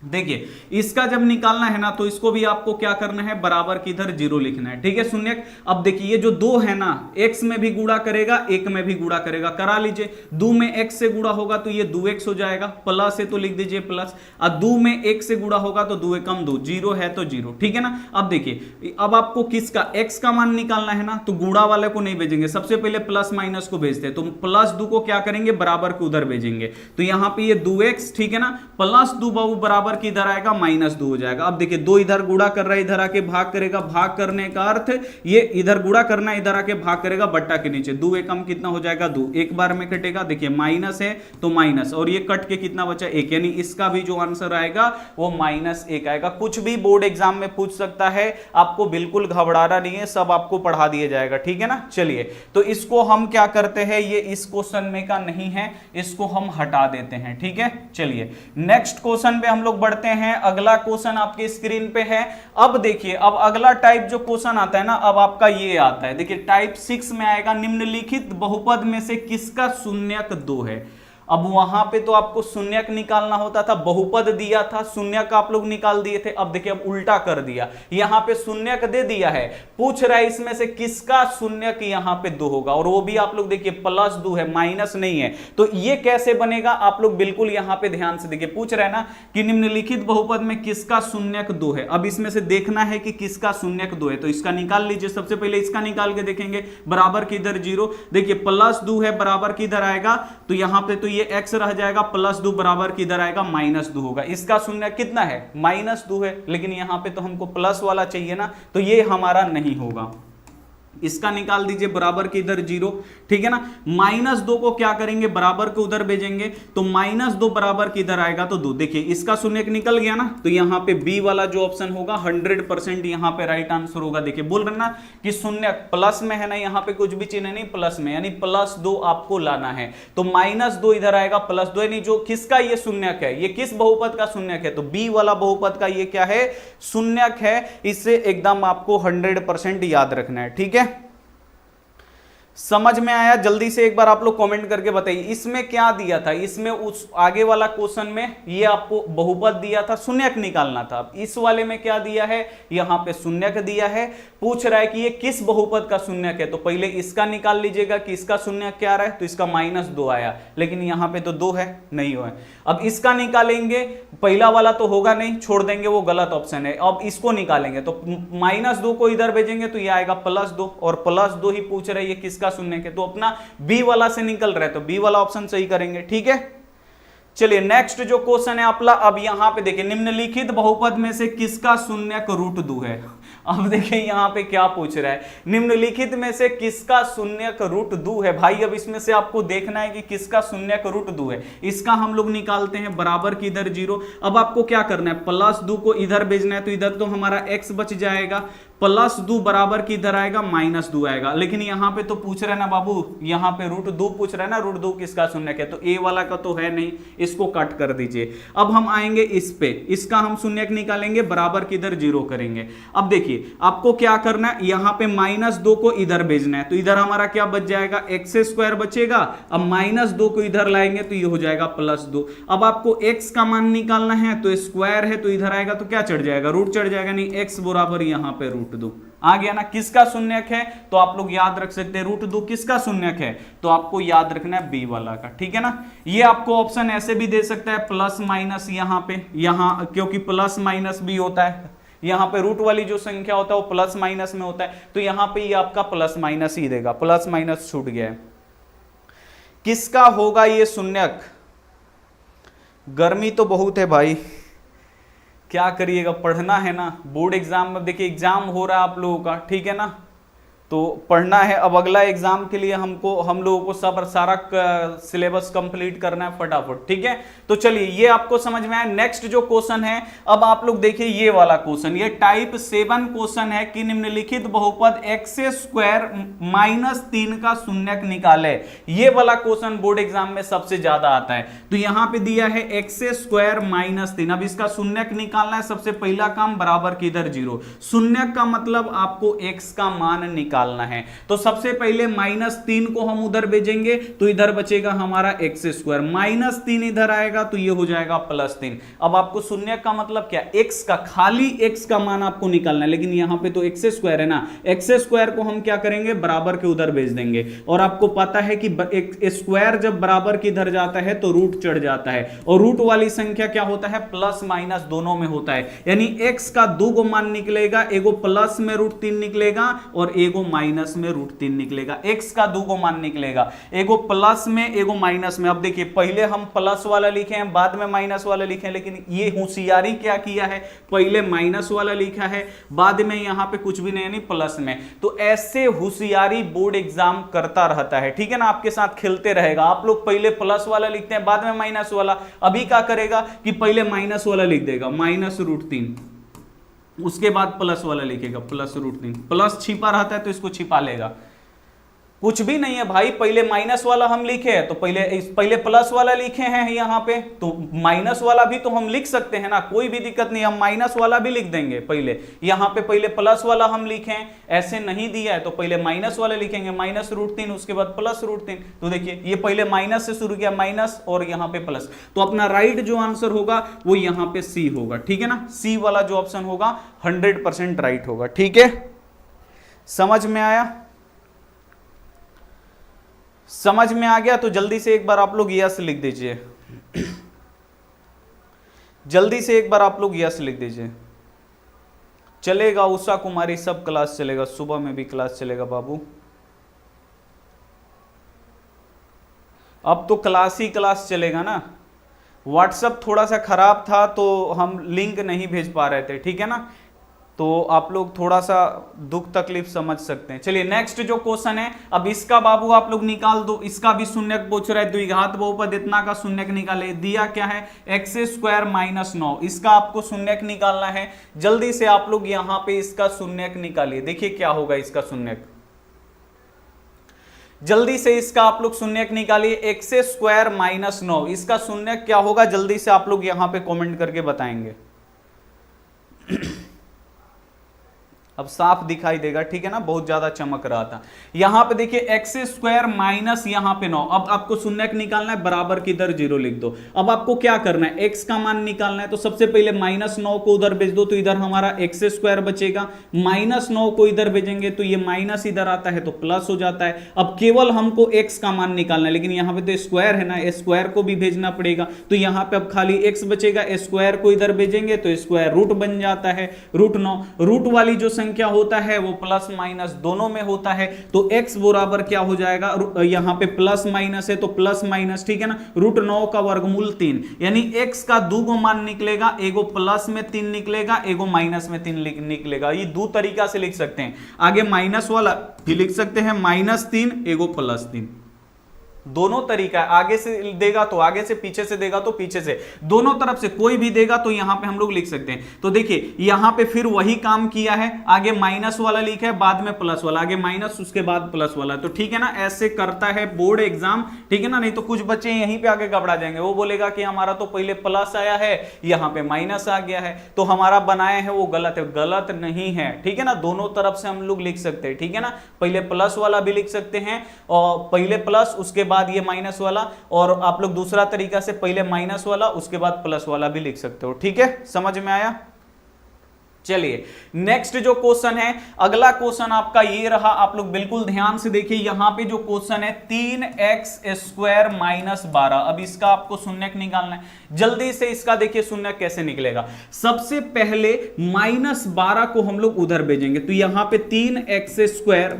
देखिए इसका जब निकालना है ना तो इसको भी आपको क्या करना है, बराबर की इधर 0 लिखना है। ठीक है, शून्यक। अब देखिए ये जो 2 है ना, x में भी गुणा करेगा 1 में भी गुणा करेगा, करा लीजिए। 2 में x से गुणा होगा तो ये 2x हो जाएगा, प्लस है तो लिख दीजिए प्लस, और 2 में 1 से गुणा होगा तो 2 एकम 2, 0 है तो 0। ठीक है ना, अब देखिए अब आपको किसका x का मान निकालना है ना, तो गुणा वाले को नहीं भेजेंगे, सबसे पहले प्लस माइनस को भेजते हैं। तो +2 को क्या करेंगे, बराबर के उधर भेजेंगे। तो यहां पे ये 2x, ठीक है ना, +2 बाबू बराबर की इधर आएगा -2 हो जाएगा। अब देखिए 2 इधर गुणा कर रहा है, इधर आके भाग करेगा, भाग करने का अर्थ ये इधर गुणा करना, इधर आके भाग करेगा बट्टा के नीचे, 2 एकम कितना हो जाएगा 2, एक बार में कटेगा। देखिए माइनस है तो माइनस, और ये कट के कितना बचा 1, यानी इसका भी जो आंसर आएगा वो -1 आएगा। कुछ भी बोर्ड एग्जाम में पूछ सकता है, आपको बिल्कुल घबराना नहीं है, सब आपको पढ़ा दिया जाएगा। ठीक है ना, चलिए तो इसको हम क्या करते हैं, ये इस क्वेश्चन में का नहीं है, इसको हम हटा देते हैं। ठीक है, चलिए नेक्स्ट क्वेश्चन पे हम लोग बढ़ते हैं। अगला क्वेश्चन आपके स्क्रीन पे है। अब देखिए अब अगला टाइप जो क्वेश्चन आता है ना, अब आपका ये आता है, देखिए टाइप 6 में आएगा, निम्नलिखित बहुपद में से किसका शून्यक 2 है। अब वहां पे तो आपको शून्यक निकालना होता था, बहुपद दिया था, शून्यक आप लोग निकाल दिए थे। अब देखिए अब उल्टा कर दिया, यहां पे शून्यक दे दिया है, पूछ रहा है इसमें से किसका शून्यक यहां पे 2 होगा, और वो भी आप लोग देखिए +2 है, माइनस नहीं है। तो ये कैसे बनेगा, आप लोग बिल्कुल यहां पे ध्यान से देखिए, पूछ रहा है ना कि निम्नलिखित बहुपद में किसका शून्यक 2 है। अब इसमें से देखना है कि किसका शून्यक 2 है, तो इसका निकाल लीजिए। सबसे पहले इसका निकाल के देखेंगे, बराबर की इधर 0, देखिए +2 है, बराबर की इधर आएगा, तो यहां पे तो ये x रह जाएगा, +2 बराबर की इधर आएगा -2 होगा। इसका शून्य कितना है, -2 है, लेकिन यहां पे तो हमको प्लस वाला चाहिए ना, तो ये हमारा नहीं होगा। इसका निकाल दीजिए, बराबर के इधर 0, ठीक है ना। -2 को क्या करेंगे, बराबर के उधर भेजेंगे, तो -2 बराबर के इधर आएगा तो 2। देखिए इसका शून्य निकल गया ना, तो यहां पे बी वाला जो ऑप्शन होगा 100% यहां पे राइट आंसर होगा। देखिए बोल रहे ना कि शून्य प्लस में है ना, यहां पे कुछ भी चिन्ह नहीं प्लस में, यानी +2 आपको लाना है। तो -2 इधर आएगा, +2, यानी जो किसका ये शून्यक है, ये किस बहुपद का शून्यक है, तो बी वाला बहुपद का ये क्या है, शून्यक है। इससे एकदम आपको 100% याद रखना है। ठीक है, समझ में आया, जल्दी से एक बार आप लोग कमेंट करके बताइए। इसमें क्या दिया था, इसमें उस आगे वाला क्वेश्चन में ये आपको बहुपद दिया था, शून्यक निकालना था। इस वाले में क्या दिया है, यहां पे शून्यक दिया है, पूछ रहा है कि ये किस बहुपद का शून्यक है। तो पहले इसका निकाल लीजिएगा कि इसका शून्यक क्या रहा है, तो इसका -2 आया, लेकिन यहां पे तो 2 है, नहीं हुआ। अब इसका निकालेंगे, पहला वाला तो होगा नहीं, छोड़ देंगे, वो गलत ऑप्शन है। अब इसको निकालेंगे तो -2 को इधर भेजेंगे तो ये आएगा +2, और +2 ही पूछ रहे ये किसका शून्य के, तो अपना बी वाला से निकल रहा है, तो बी वाला ऑप्शन सही करेंगे। ठीक है, चलिए नेक्स्ट जो क्वेश्चन है आपला, अब यहां पे देखिए निम्नलिखित बहुपद में से किसका शून्यक √2 है। अब देखिए यहाँ पे क्या पूछ रहा है, निम्नलिखित में से किसका शून्यक रूट 2 है। भाई अब इसमें से आपको देखना है कि किसका शून्यक रूट 2 है। इसका हम लोग निकालते हैं बराबर की इधर 0। अब आपको क्या करना है, +2 को इधर भेजना है, तो इधर तो हमारा x बच जाएगा, +2 बराबर की इधर आएगा -2 आएगा। लेकिन यहाँ पे तो पूछ रहा है ना बाबू, यहाँ पे √2 पूछ रहा है ना, √2 किसका शून्यक है, तो a वाला का तो है नहीं, इसको कट कर दीजिए। अब हम आएंगे इस पे, इसका हम शून्यक निकालेंगे, बराबर की इधर 0 करेंगे। अब देखिए आपको क्या करना है, यहाँ पे -2 को इधर भेजना है, तो इधर हमारा क्या बच जाएगा, x² बचेगा। अब -2 को इधर लाएंगे तो ये हो जाएगा +2। अब आपको x का मान निकालना है, तो स्क्वायर है तो इधर आएगा तो क्या चढ़ जाएगा, रूट चढ़ जाएगा, नहीं x बराबर यहाँ पे √2 आ गया ना। किसका शून्यक है, तो आप लोग याद रख सकते हैं √2 किसका शून्यक है, तो आपको याद रखना है b वाला का, ठीक है ना। ये आपको ऑप्शन ऐसे भी दे सकता है प्लस माइनस, यहाँ पे यहाँ क्योंकि प्लस माइनस भी होता है, यहाँ पे रूट वाली जो संख्या होता है वो प्लस माइनस में होता है, तो यहाँ पे ये आपका प्लस माइनस ही देगा, प्लस माइनस छूट गया है। किसका होगा ये शून्यक, गर्मी तो बहुत है भाई, क्या करिएगा, पढ़ना है ना, बोर्ड एग्जाम में देखिए एग्जाम हो रहा है आप लोगों का, ठीक है ना, तो पढ़ना है। अब अगला एग्जाम के लिए हम लोगों को सारा सिलेबस कंप्लीट करना है फटाफट, ठीक है। तो चलिए ये आपको समझ में आया। नेक्स्ट जो क्वेश्चन है, अब आप लोग देखिए ये वाला क्वेश्चन, ये टाइप 7 क्वेश्चन है कि निम्नलिखित बहुपद x² - 3 का शून्यक निकाले। ये वाला क्वेश्चन बोर्ड एग्जाम में सबसे ज्यादा आता है। तो यहां पे दिया है x² - 3, अब इसका शून्यक निकालना है। सबसे पहला काम बराबर की इधर 0, शून्यक का मतलब आपको x का मान निकालना है। तो सबसे पहले -3 को हम उधर भेजेंगे, तो इधर बचेगा हमारा x², -3 इधर आएगा तो ये हो जाएगा +3। अब आपको शून्य का मतलब क्या, x का, खाली x का मान आपको निकालना है, लेकिन यहां पे तो x² है ना, x² को हम क्या करेंगे, बराबर के उधर भेज देंगे। और आपको पता है कि स्क्वायर जब बराबर के इधर जाता है तो रूट चढ़ जाता है, और रूट वाली संख्या क्या होता है, प्लस माइनस दोनों में होता है। यानी x का 2 मान निकलेगा, एगो प्लस में √3 निकलेगा और एगो माइनस में √3 निकलेगा। x का 2 मान निकलेगा, एगो प्लस में एगो माइनस में। अब देखिए पहले हम प्लस वाला लिखे हैं, बाद में माइनस वाला लिखे हैं, लेकिन ये होशियारी क्या किया है, पहले माइनस वाला लिखा है, बाद में यहां पे कुछ भी नहीं प्लस में। तो ऐसे होशियारी बोर्ड एग्जाम करता रहता है, ठीक है ना, आपके साथ खेलते रहेगा। आप लोग पहले प्लस वाला लिखते हैं, बाद में माइनस वाला। अभी क्या करेगा कि पहले माइनस वाला लिख देगा, -√3, उसके बाद प्लस वाला लिखेगा, +√3। प्लस छिपा रहता है तो इसको छिपा लेगा, कुछ भी नहीं है भाई। पहले माइनस वाला हम लिखे हैं तो पहले प्लस वाला लिखे हैं यहाँ पे, तो माइनस वाला भी तो हम लिख सकते हैं ना, कोई भी दिक्कत नहीं, हम माइनस वाला भी लिख देंगे। पहले यहाँ पे पहले प्लस वाला हम लिखे हैं, ऐसे नहीं दिया है तो पहले माइनस वाला लिखेंगे, -√3, उसके बाद +√3। तो देखिए ये पहले माइनस से शुरू किया, माइनस और यहाँ पे प्लस, तो अपना राइट जो आंसर होगा वो यहाँ पे सी होगा, ठीक है ना। सी वाला जो ऑप्शन होगा 100% राइट होगा, ठीक है। समझ में आया, समझ में आ गया तो जल्दी से एक बार आप लोग यस लिख दीजिए, जल्दी से एक बार आप लोग यस लिख दीजिए। चलेगा उषा कुमारी, सब क्लास चलेगा, सुबह में भी क्लास चलेगा बाबू। अब तो क्लास ही क्लास चलेगा ना, व्हाट्सएप थोड़ा सा खराब था तो हम लिंक नहीं भेज पा रहे थे, ठीक है ना, तो आप लोग थोड़ा सा दुख तकलीफ समझ सकते हैं। चलिए नेक्स्ट जो क्वेश्चन है, अब इसका बाबू आप लोग निकाल दो, इसका भी शून्यक पूछ रहा है, द्विघात बहुपद इतना का शून्यक निकाले। दिया क्या है, x² - 9, इसका आपको शून्यक निकालना है। जल्दी से आप लोग यहां पे इसका शून्यक निकालिए, देखिए क्या होगा इसका शून्यक, जल्दी से इसका आप लोग शून्यक निकालिए। x² - 9, इसका शून्यक क्या होगा, जल्दी से आप लोग यहां पे कमेंट करके बताएंगे। अब साफ दिखाई देगा, ठीक है ना, बहुत ज्यादा चमक रहा था। यहां पे देखिए x² माइनस यहां पे 9, अब आपको शून्यक निकालना है, बराबर की इधर 0 लिख दो। अब आपको क्या करना है, x का मान निकालना है, तो सबसे पहले -9 को उधर भेज दो, तो इधर हमारा x² बचेगा। -9 को इधर भेजेंगे तो ये माइनस इधर आता है तो प्लस हो जाता है। अब केवल हमको x का मान निकालना है, लेकिन यहां पे तो स्क्वायर है ना, स्क्वायर को भी भेजना पड़ेगा, तो यहां पे अब खाली x बचेगा, स्क्वायर को इधर भेजेंगे तो स्क्वायर रूट बन जाता है, √9। रूट वाली जो संख्या होता है वो प्लस माइनस दोनों में होता है, तो x बराबर क्या हो जाएगा, यहां पे प्लस माइनस है तो प्लस माइनस, ठीक है ना, √9 का वर्गमूल 3, यानी x का दो मान निकलेगा, एगो प्लस में 3 निकलेगा, एगो माइनस में 3 निकलेगा। ये दो तरीका से लिख सकते हैं, आगे माइनस वाला भी लिख सकते हैं, -3 एगो +3, दोनों तरीका है, आगे से देगा तो आगे से, पीछे से देगा तो पीछे से, दोनों तरफ से कोई भी देगा तो यहां पे हम लोग लिख सकते हैं। तो देखिए यहां पे फिर वही काम किया है, आगे माइनस वाला लिखा है, बाद में प्लस वाला, आगे माइनस उसके बाद प्लस वाला, तो ठीक है ना, ऐसे करता है बोर्ड एग्जाम, ठीक है ना। नहीं तो कुछ बच्चे यहीं पे आगे घबरा जाएंगे, वो बोलेगा कि हमारा तो पहले प्लस आया है, यहां पे माइनस आ गया है, तो हमारा बनाया है वो गलत है। गलत नहीं है, ठीक है ना, दोनों तरफ से हम लोग लिख सकते हैं, ठीक है ना, पहले प्लस वाला भी लिख सकते हैं, और पहले प्लस उसके बाद ये माइनस वाला, और आप लोग दूसरा तरीका से पहले माइनस वाला उसके बाद प्लस वाला भी लिख सकते हो, ठीक है, समझ में आया। चलिए नेक्स्ट जो क्वेश्चन है, अगला क्वेश्चन आपका ये रहा, आप लोग बिल्कुल ध्यान से देखिए, यहां पे जो क्वेश्चन है 3x² - 12, अब इसका आपको शून्यक निकालना है, जल्दी से इसका देखिए शून्यक कैसे निकलेगा। सबसे पहले -12 को हम लोग उधर भेजेंगे, तो यहां पे 3x²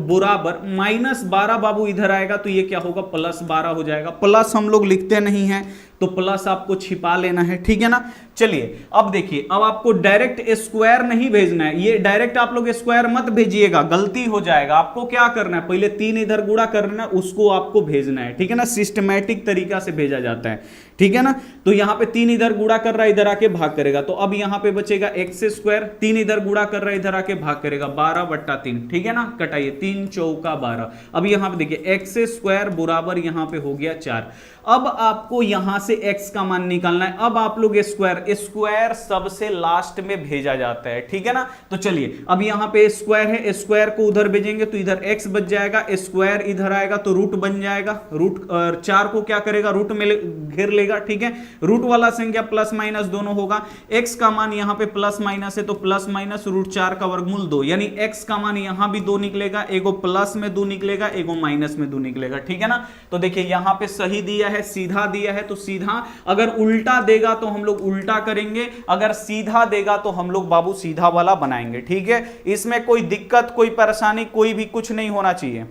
बराबर -12 बाबू इधर आएगा तो ये क्या होगा, +12 हो जाएगा। प्लस हम लोग लिखते नहीं है तो प्लस आपको छिपा लेना है, ठीक है ना। चलिए अब देखिए, अब आपको डायरेक्ट स्क्वायर नहीं भेजना है, ये डायरेक्ट आप लोग स्क्वायर मत भेजिएगा, गलती हो जाएगा। आपको क्या करना है, पहले 3 इधर गुणा करना है, उसको आपको भेजना है, ठीक है ना, सिस्टमैटिक तरीका से भेजा जाता है, ठीक है ना। तो यहां पे 3 इधर गुणा कर रहा है, इधर आके भाग करेगा, तो अब यहां पे बचेगा x², 3 इधर गुणा कर रहा है, इधर आके भाग करेगा, 12/3, ठीक है ना, कटाइए, 3 चौका 12। अब यहां पे देखिए x² बराबर यहां पे हो गया 4। अब आपको यहां से x का मान निकालना है, अब आप लोग स्क्वायर सबसे लास्ट में भेजा जाता है, ठीक है ना। तो चलिए अब यहां पे स्क्वायर है, स्क्वायर को उधर भेजेंगे तो इधर x बच जाएगा, स्क्वायर इधर आएगा तो रूट बन जाएगा, रूट 4 को क्या करेगा, रूट में घेर लेगा, ठीक है। रूट वाला संख्या प्लस माइनस दोनों होगा, x का मान यहां पे प्लस माइनस है तो प्लस माइनस √4 का वर्गमूल 2, यानी x का मान यहां भी 2 निकलेगा, एगो प्लस में 2 निकलेगा, एगो माइनस में 2 निकलेगा, ठीक है ना। तो देखिए यहां पे सही दिया है, सीधा दिया है तो सीधा, अगर उल्टा देगा तो हम लोग उल्टा करेंगे, अगर सीधा देगा तो हम लोग बाबू सीधा वाला बनाएंगे, ठीक है। इसमें कोई दिक्कत, कोई परेशानी, कोई भी कुछ नहीं होना चाहिए,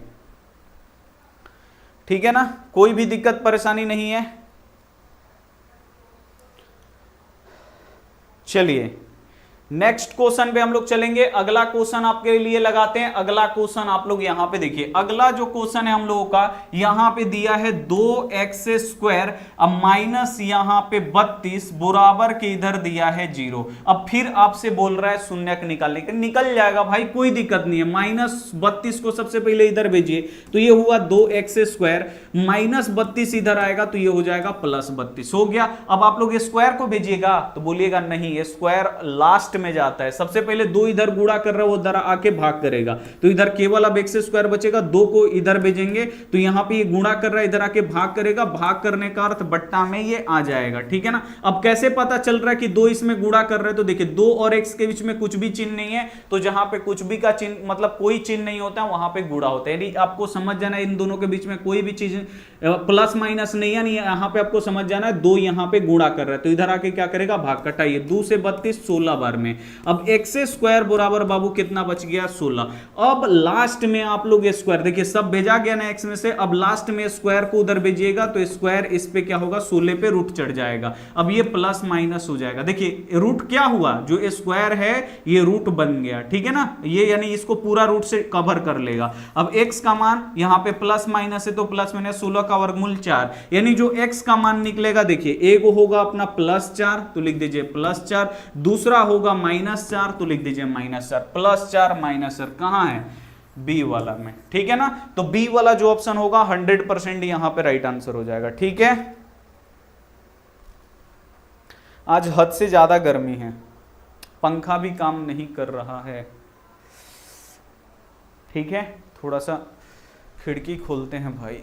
ठीक है ना, कोई भी दिक्कत परेशानी नहीं है। चलिए नेक्स्ट क्वेश्चन पे हम लोग चलेंगे, अगला क्वेश्चन आपके लिए लगाते हैं। अगला क्वेश्चन आप लोग यहां पे देखिए, अगला जो क्वेश्चन है हम लोगों का, यहां पे दिया है 2x², अब माइनस यहां पे 32 बराबर के इधर दिया है 0। अब फिर आपसे बोल रहा है शून्यक निकालने के, निकल जाएगा भाई, कोई दिक्कत नहीं है। -32 को सबसे पहले इधर भेजिए तो ये हुआ 2x², -32 इधर आएगा तो ये हो जाएगा +32, हो गया। अब आप लोग स्क्वायर को भेजिएगा तो बोलिएगा नहीं, स्क्वायर लास्ट में जाता है, सबसे पहले 2 इधर गुणा कर रहा है, वो उधर आके भाग करेगा, तो इधर केवल अब x² बचेगा, 2 को इधर भेजेंगे तो यहां पे ये गुणा कर रहा है, इधर आके भाग करेगा, भाग करने का अर्थ बट्टा में ये आ जाएगा, ठीक है ना। अब कैसे पता चल रहा है कि 2 इसमें गुणा कर रहे हैं, तो देखिए 2 और x के बीच में कुछ भी चिन्ह नहीं है, तो जहां पे कुछ भी का चिन्ह मतलब कोई चिन्ह नहीं होता है वहां पे गुणा होता है, यानी आपको समझ जाना है इन दोनों के बीच में कोई भी चीज प्लस माइनस नहीं है, यहां पे आपको समझ जाना है 2 यहां पे गुणा कर रहा है तो इधर आके क्या करेगा, भाग, कटाइए, 2 से 32 16 बार में। अब x² बराबर बाबू कितना बच गया, 16। अब लास्ट में आप लोग स्क्वायर, देखिए सब भेजा गया ना x में से, अब लास्ट में स्क्वायर को उधर भेजिएगा तो स्क्वायर इस पे क्या होगा, 16 पे रूट चढ़ जाएगा, अब ये प्लस माइनस हो जाएगा। देखिए रूट क्या हुआ, जो स्क्वायर है ये रूट बन गया, ठीक है ना, ये यानी इसको पूरा रूट से कवर कर लेगा। अब x का मान यहां पे प्लस माइनस है तो प्लस माइनस 16 का वर्गमूल 4, यानी जो x का मान निकलेगा, देखिए एक होगा अपना +4 तो लिख दीजिए +4, दूसरा होगा -4 तो लिख दीजिए -4, +4 -4 कहां है, बी वाला में, ठीक है ना। तो बी वाला जो ऑप्शन होगा 100% यहां पे राइट आंसर हो जाएगा, ठीक है। आज हद से ज्यादा गर्मी है, पंखा भी काम नहीं कर रहा है, ठीक है, थोड़ा सा खिड़की खोलते हैं भाई।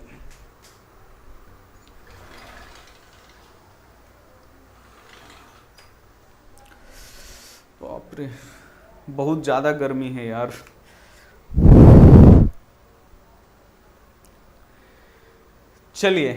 बाप रे बहुत ज्यादा गर्मी है यार। चलिए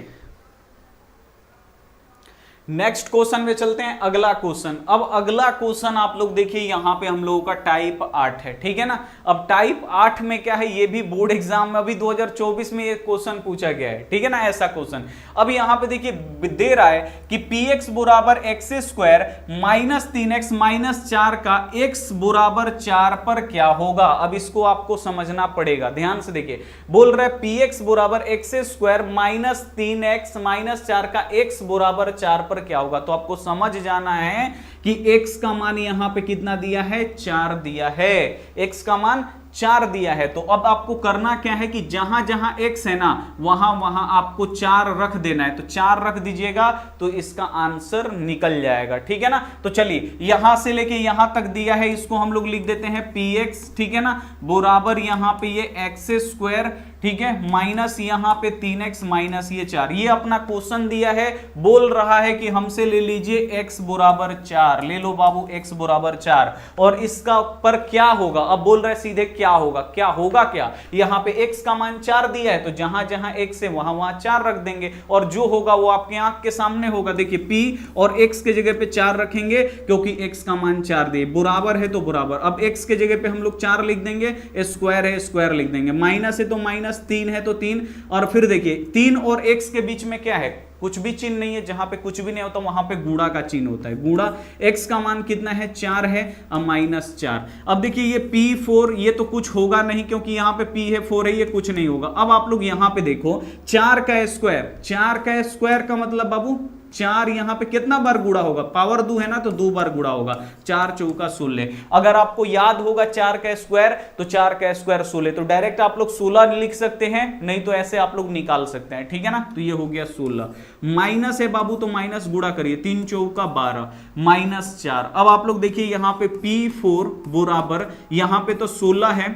नेक्स्ट क्वेश्चन में चलते हैं। अगला क्वेश्चन, अब अगला क्वेश्चन आप लोग देखिए, यहां पे हम लोगों का टाइप 8 है, ठीक है ना। अब टाइप 8 में क्या है, ये भी बोर्ड एग्जाम में अभी 2024 में ये क्वेश्चन पूछा गया है, ठीक है ना, ऐसा क्वेश्चन। अब यहां पे देखिए दे रहा है कि px बराबर x square minus 3x minus 4 का x बराबर 4 पर क्या होगा। अब इसको आपको समझना पड़ेगा, ध्यान से देखिए। बोल रहा है px बराबर x square minus 3x minus 4 का x बराबर 4 पर क्या होगा। तो आपको समझ जाना है कि x का मान यहां पे कितना दिया है, 4 दिया है, x का मान 4 दिया है। तो अब आपको करना क्या है कि जहां जहां x है ना, वहां वहां आपको 4 रख देना है। तो 4 रख दीजिएगा तो इसका आंसर निकल जाएगा, ठीक है ना। तो चलिए यहां से लेके यहां तक दिया है, इसको हम लोग लिख देते हैं px, ठीक है ना, बराबर यहां पे ये एक्स स्क्वायर, ठीक है, माइनस यहां पे 3x माइनस ये 4। ये अपना क्वेश्चन दिया है, बोल रहा है कि हमसे ले लीजिए x बराबर 4, ले लो बाबू x बराबर 4, और इसका पर क्या होगा। अब बोल रहे सीधे क्या होगा, क्या होगा क्या, यहां पे x का मान 4 दिया है, तो जहां जहां x है वहां वहां 4 रख देंगे, और जो होगा वो आपके आंख के सामने होगा। देखिए p और x के जगह पे 4 रखेंगे, क्योंकि x का मान 4 दिए, बराबर है तो बराबर। अब x के जगह पे हम लोग 4 लिख देंगे, स्क्वायर है स्क्वायर लिख देंगे, माइनस है तो माइनस, 3 है तो 3, और फिर देखिए 3 और x के बीच में क्या है, कुछ भी चिन्ह नहीं है। जहां पे कुछ भी नहीं होता वहां पे गुणा का चिन्ह होता है, गुणा। x का मान कितना है, 4 है, अब माइनस 4। अब देखिए ये p4, ये तो कुछ होगा नहीं, क्योंकि यहां पे p है, 4 है, ये कुछ नहीं होगा। अब आप लोग यहां पे देखो 4 का स्क्वायर, 4 का स्क्वायर का मतलब बाबू 4 यहां पे कितना बार गुणा होगा, पावर 2 है ना, तो 2 बार गुणा होगा, 4 चौका 16। अगर आपको याद होगा 4 का स्क्वायर, तो 4 का स्क्वायर 16, तो डायरेक्ट आप लोग 16 लिख सकते हैं, नहीं तो ऐसे आप लोग निकाल सकते हैं, ठीक है ना। तो ये हो गया 16, माइनस है बाबू तो माइनस गुणा करिए, 3 चौका 12 माइनस 4। अब आप लोग देखिए यहां पे p4 बराबर यहां पे तो 16 है।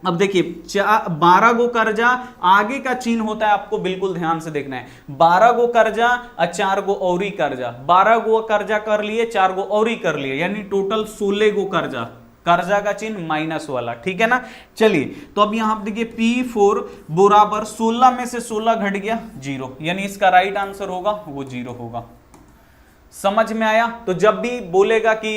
अब देखिए 12 गो कर्जा, आगे का चिन्ह होता है, आपको बिल्कुल ध्यान से देखना है। 12 गो कर्जा और 4 गो औरी कर्जा, 12 गो कर्जा कर लिए, 4 गो औरी कर लिए, यानी टोटल 16 गो कर्जा, कर्जा का चिन्ह माइनस वाला, ठीक है ना। चलिए तो अब यहां देखिए p4 बराबर 16 में से 16 घट गया 0, यानी इसका राइट आंसर होगा वो 0 होगा। समझ में आया। तो जब भी बोलेगा कि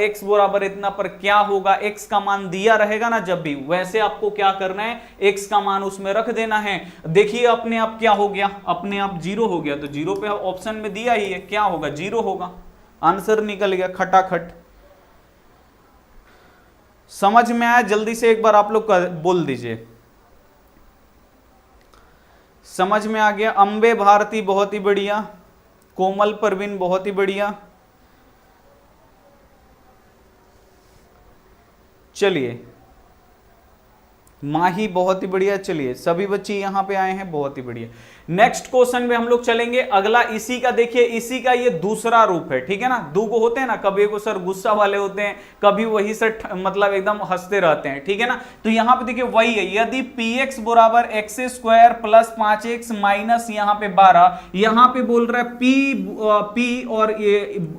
x बराबर इतना पर क्या होगा, x का मान दिया रहेगा ना, जब भी वैसे आपको क्या करना है, x का मान उसमें रख देना है। देखिए अपने आप क्या हो गया, अपने आप 0 हो गया, तो 0 पे ऑप्शन में दिया ही है, क्या होगा, 0 होगा, आंसर निकल गया खटाखट। समझ में आया, जल्दी से एक बार आप लोग बोल दीजिए। समझ में आ गया। अंबे भारती बहुत ही बढ़िया, कोमल परवीन बहुत ही बढ़िया। चलिए माही बहुत ही बढ़िया। चलिए सभी बच्चे यहां पे आए हैं, बहुत ही बढ़िया। नेक्स्ट क्वेश्चन में हम लोग चलेंगे। अगला इसी का देखिए, इसी का ये दूसरा रूप है, ठीक है ना। दो को होते हैं ना, कभी को सर गुस्सा वाले होते हैं, कभी वही सर मतलब एकदम हंसते रहते हैं, ठीक है ना। तो यहां पे देखिए वही है, यदि px बराबर x square plus 5x minus यहां पे 12, यहां पे बोल रहा है p और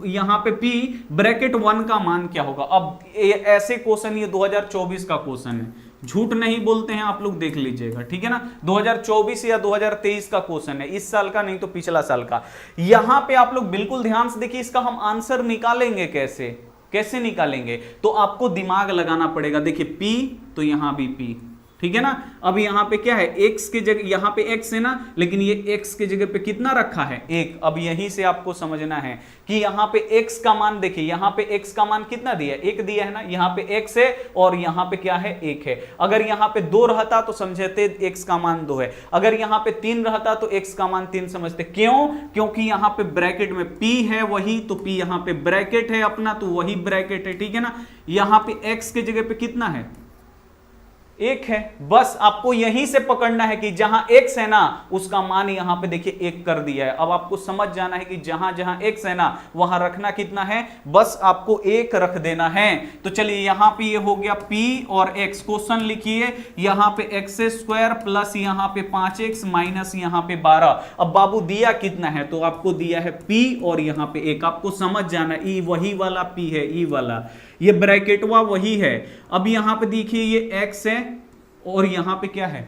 यहां पे p ब्रैकेट 1 का मान क्या होगा। अब ऐसे क्वेश्चन ये 2024 का क्वेश्चन है, झूठ नहीं बोलते हैं आप लोग, देख लीजिएगा, ठीक है ना। 2024 या 2023 का क्वेश्चन है, इस साल का नहीं तो पिछला साल का। यहां पे आप लोग बिल्कुल ध्यान से देखिए, इसका हम आंसर निकालेंगे कैसे, कैसे निकालेंगे, तो आपको दिमाग लगाना पड़ेगा। देखिए p तो यहां भी p, ठीक है ना। अब यहां पे क्या है, x की जगह, यहां पे x है ना, लेकिन ये x की जगह पे कितना रखा है, 1। अब यहीं से आपको समझना है कि यहां पे x का मान देखिए, यहां पे x का मान कितना दिया है, 1 दिया है ना। यहां पे x है और यहां पे क्या है, 1 है। अगर यहां पे 2 रहता तो समझते x का मान 2 है, अगर यहां पे 3 रहता तो x का मान 3 समझते। क्यों, क्योंकि यहां पे ब्रैकेट में p है वही, तो p यहां पे ब्रैकेट है अपना, तो वही ब्रैकेट है, ठीक है ना। यहां पे x के जगह पे कितना है, 1 है। बस आपको यहीं से पकड़ना है कि जहां x है ना, उसका मान यहां पे देखिए 1 कर दिया है। अब आपको समझ जाना है कि जहां जहां x है ना, वहां रखना कितना है, बस आपको 1 रख देना है। तो चलिए यहां पे ये हो गया p और x, क्वेश्चन लिखिए यहां पे एक्स स्क्वायर प्लस यहां पे 5x माइनस यहां पे 12। अब बाबू दिया कितना है, तो आपको दिया है p और यहां पे 1। आपको समझ जाना, ई वही वाला p है, ई वाला, ये ब्रैकेटवा वही है। अब यहां पे देखिए ये x है और यहां पे क्या है,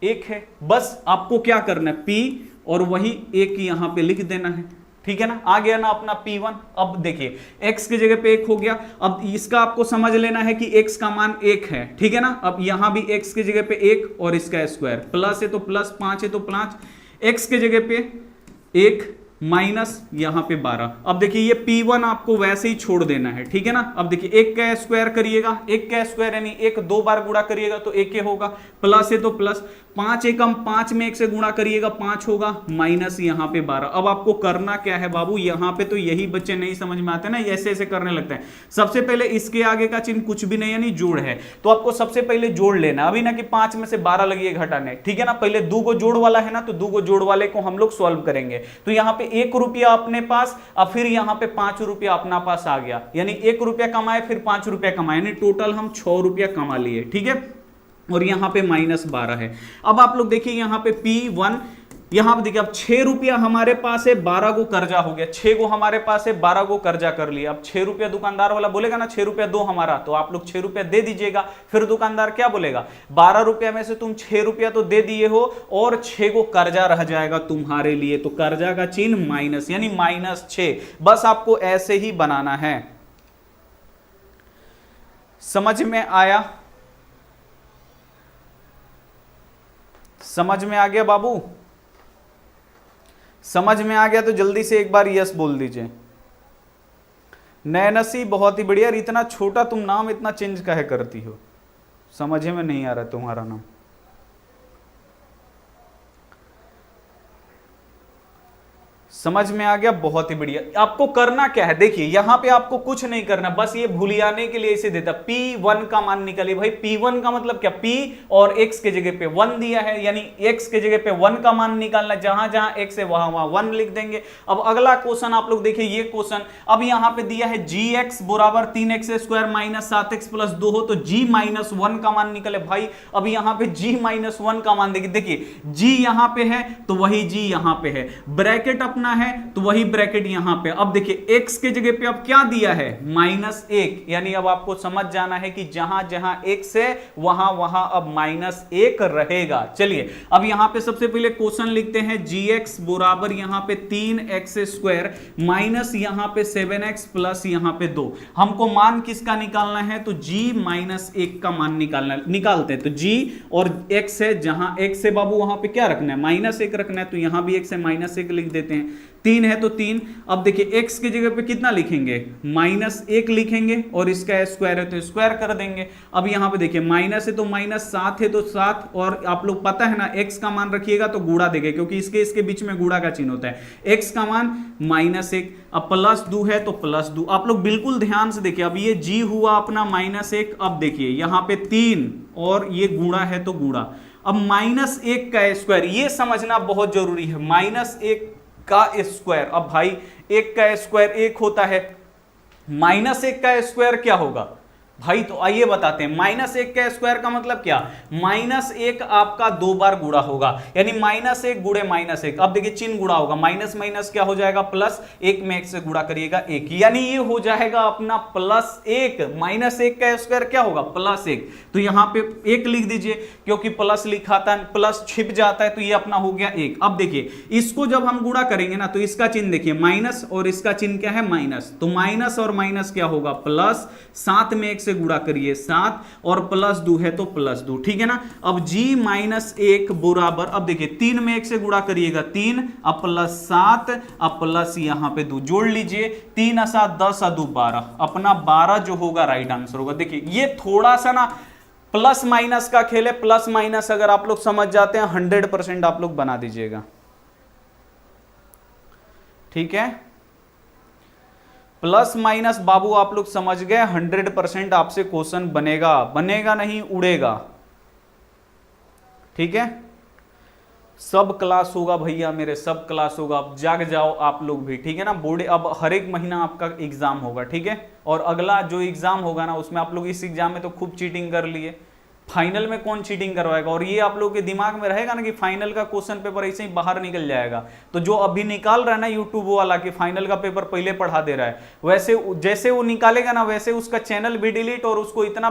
1 है। बस आपको क्या करना है, p और वही 1 यहां पे लिख देना है, ठीक है ना, आ गया ना अपना P1। अब देखिए x की जगह पे 1 हो गया। अब इसका आपको समझ लेना है कि x का मान 1 है, ठीक है ना। अब यहां भी x की जगह पे 1 और इसका स्क्वायर, प्लस है तो प्लस, 5 है तो 5, x की जगह पे 1 माइनस यहां पे 12। अब देखिए ये P1 आपको वैसे ही छोड़ देना है, ठीक है ना। अब देखिए 1 का स्क्वायर करिएगा, 1 का स्क्वायर यानी 1 2 बार गुणा करिएगा तो 1 होगा, प्लस है तो प्लस, 5 एकम 5 में 1 से गुणा करिएगा 5 होगा, माइनस यहां पे 12। अब आपको करना क्या है बाबू, यहां पे तो यही बच्चे नहीं समझ में आते ना, ऐसे ऐसे करने लगते हैं। सबसे पहले इसके आगे का चिन्ह कुछ भी नहीं यानी जोड़ है, तो आपको सबसे पहले जोड़ लेना, अभी ना कि 5 में से 12 लगिए घटाने, ठीक है ना। पहले 2 को जोड़ वाला है ना, तो 2 को जोड़ वाले को हम लोग सॉल्व करेंगे। तो यहां पे 1 रुपया अपने पास, अब फिर यहां पे 5 रुपया अपना पास आ गया, यानी 1 रुपया कमाए फिर 5 रुपया कमाए, यानी टोटल हम 6 रुपया कमा लिए, ठीक है। और यहां पे -12 है। अब आप लोग देखिए यहां पे P1, यहां पे देखिए अब 6 रुपया हमारे पास है, 12 को कर्जा हो गया, 6 को हमारे पास है, 12 को कर्जा कर लिया। अब 6 रुपया दुकानदार वाला बोलेगा ना 6 रुपया दो हमारा, तो आप लोग 6 रुपया दे दीजिएगा। फिर दुकानदार क्या बोलेगा, 12 रुपया में से तुम 6 रुपया तो दे दिए हो और 6 को कर्जा रह जाएगा तुम्हारे लिए, तो कर्जा का चिन्ह माइनस यानी -6। बस आपको ऐसे ही बनाना है। समझ में आया? समझ में आ गया बाबू? समझ में आ गया तो जल्दी से एक बार यस बोल दीजिए। नैनसी बहुत ही बढ़िया। इतना छोटा तुम नाम इतना चेंज काहे करती हो, समझ में नहीं आ रहा तुम्हारा नाम। समझ में आ गया, बहुत ही बढ़िया। आपको करना क्या है, देखिए यहां पे आपको कुछ नहीं करना, बस ये भूलियाने के लिए इसे देता। P1 का मान निकालिए भाई। P1 का मतलब क्या, P और x के जगह पे 1 दिया है, यानी x के जगह पे 1 का मान निकालना, जहां जहां x है वहां वहां 1 लिख देंगे। अब अगला क्वेश्चन आप लोग देखिए, ये क्वेश्चन अब यहां पे दिया है gx बराबर 3x² माइनस 7x प्लस 2 हो, तो g -1 का मान निकले भाई। अब यहां पे g -1 का मान देखिए g यहां पे है तो वही g यहां पे है, ब्रैकेट अपना है तो वही ब्रैकेट यहां पे। अब देखिए x के जगह पे अब क्या दिया है, -1, यानी अब आपको समझ जाना है कि जहां जहां x है वहां वहां अब -1 रहेगा। चलिए अब यहां पे सबसे पहले क्वेश्चन लिखते हैं, gx बराबर यहां पे 3x² माइनस यहां पे 7x प्लस यहां पे 2। हमको मान किसका निकालना है, तो g -1 का मान निकालते हैं। तो g और x है, जहां x है बाबू वहां पे क्या रखना है, -1 रखना है, तो यहां भी x है -1 लिख देते हैं। 3 है तो 3। अब देखिए x की जगह पे कितना लिखेंगे, -1 लिखेंगे और इसका स्क्वायर है तो स्क्वायर कर देंगे। अब यहां पे देखिए माइनस है तो माइनस, 7 है तो 7, और आप लोग पता है ना x का मान रखिएगा तो गुणा देंगे, क्योंकि इसके बीच में गुणा का चिन्ह होता है। x का मान -1, अब +2 है तो +2। आप लोग बिल्कुल ध्यान से देखिए, अब ये g हुआ अपना -1। अब देखिए यहां पे 3 और ये गुणा है तो गुणा। अब -1 का स्क्वायर, ये समझना बहुत जरूरी है, -1 का स्क्वायर। अब भाई 1 का स्क्वायर 1 होता है, -1 का स्क्वायर क्या होगा भाई, तो आइए बताते हैं। -1 का स्क्वायर का मतलब क्या, -1 आपका 2 बार गुणा होगा, यानी -1 गुणे -1। अब देखिए चिन्ह गुणा होगा, माइनस माइनस क्या हो जाएगा, प्लस, 1 में 1 से गुणा करिएगा 1, यानी ये हो जाएगा अपना +1। -1 का स्क्वायर क्या होगा, +1। तो यहां पे 1 लिख दीजिए, क्योंकि प्लस लिखा था, प्लस छिप जाता है, तो ये अपना हो गया 1। अब देखिए इसको जब हम गुणा करेंगे ना, तो इसका चिन्ह देखिए माइनस और इसका चिन्ह क्या है, माइनस। तो माइनस और माइनस क्या होगा, प्लस, 7 में 1 से गुणा करिए 7 और +2 है तो +2, ठीक है ना। अब g -1 बराबर, अब देखिए 3 में 1 से गुणा करिएगा 3, अब +7, अब प्लस यहां पे 2 जोड़ लीजिए, 3 × 7 10 × 2 12, अपना 12 जो होगा राइट आंसर होगा। देखिए ये थोड़ा सा ना प्लस माइनस का खेल है, प्लस माइनस अगर आप लोग समझ जाते हैं 100% आप लोग बना दीजिएगा, ठीक है। प्लस माइनस बाबू आप लोग समझ गए, 100% आपसे क्वेश्चन बनेगा, बनेगा नहीं उड़ेगा, ठीक है। सब क्लास होगा भैया मेरे, सब क्लास होगा, अब जाग जाओ आप लोग भी, ठीक है ना। बोर्ड अब हर एक महीना आपका एग्जाम होगा, ठीक है। और अगला जो एग्जाम होगा ना, उसमें आप लोग इस एग्जाम में तो खूब चीटिंग कर लिए, फाइनल में कौन चीटिंग करवाएगा। और ये आप लोगों के दिमाग में रहेगा ना कि फाइनल का क्वेश्चन पेपर ऐसे ही बाहर निकल जाएगा, तो जो अभी निकाल रहा है ना यूट्यूब वाला कि फाइनल का पेपर पहले पढ़ा दे रहा है, वैसे जैसे वो निकालेगा ना, वैसे उसका चैनल भी डिलीट और उसको इतना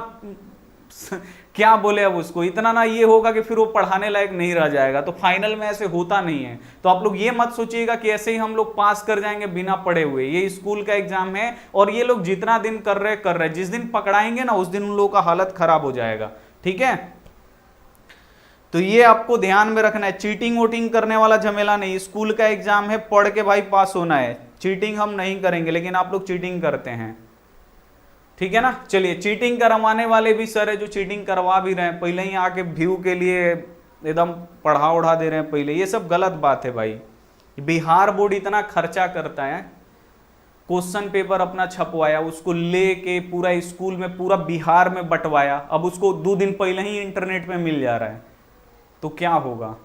क्या बोले अब उसको, इतना ना ये होगा कि फिर वो पढ़ाने लायक नहीं रह जाएगा। तो फाइनल में ऐसे होता नहीं है। तो आप लोग ये मत सोचिएगा कि ऐसे ही हम लोग पास कर जाएंगे बिना पढ़े हुए। ये स्कूल का एग्जाम है और ये लोग जितना दिन कर रहे, जिस दिन पकड़ाएंगे ना उस दिन उन लोगों का हालत खराब हो जाएगा। ठीक है, तो ये आपको ध्यान में रखना है। चीटिंग वोटिंग करने वाला झमेला नहीं, स्कूल का एग्जाम है, पढ़ के भाई पास होना है। चीटिंग हम नहीं करेंगे, लेकिन आप लोग चीटिंग करते हैं। ठीक है ना। चलिए, चीटिंग करवाने वाले भी सर है जो चीटिंग करवा भी रहे हैं, पहले ही आके व्यू के लिए एकदम पढ़ा उड़ा दे रहे हैं पहले। ये सब गलत बात है भाई। बिहार बोर्ड इतना खर्चा करता है, क्वेश्चन पेपर अपना छपवाया, उसको लेके पूरा स्कूल में पूरा बिहार में बंटवाया, अब उसको 2 दिन पहले ही इंटरनेट पे मिल जा रहा है। तो क्या होगा,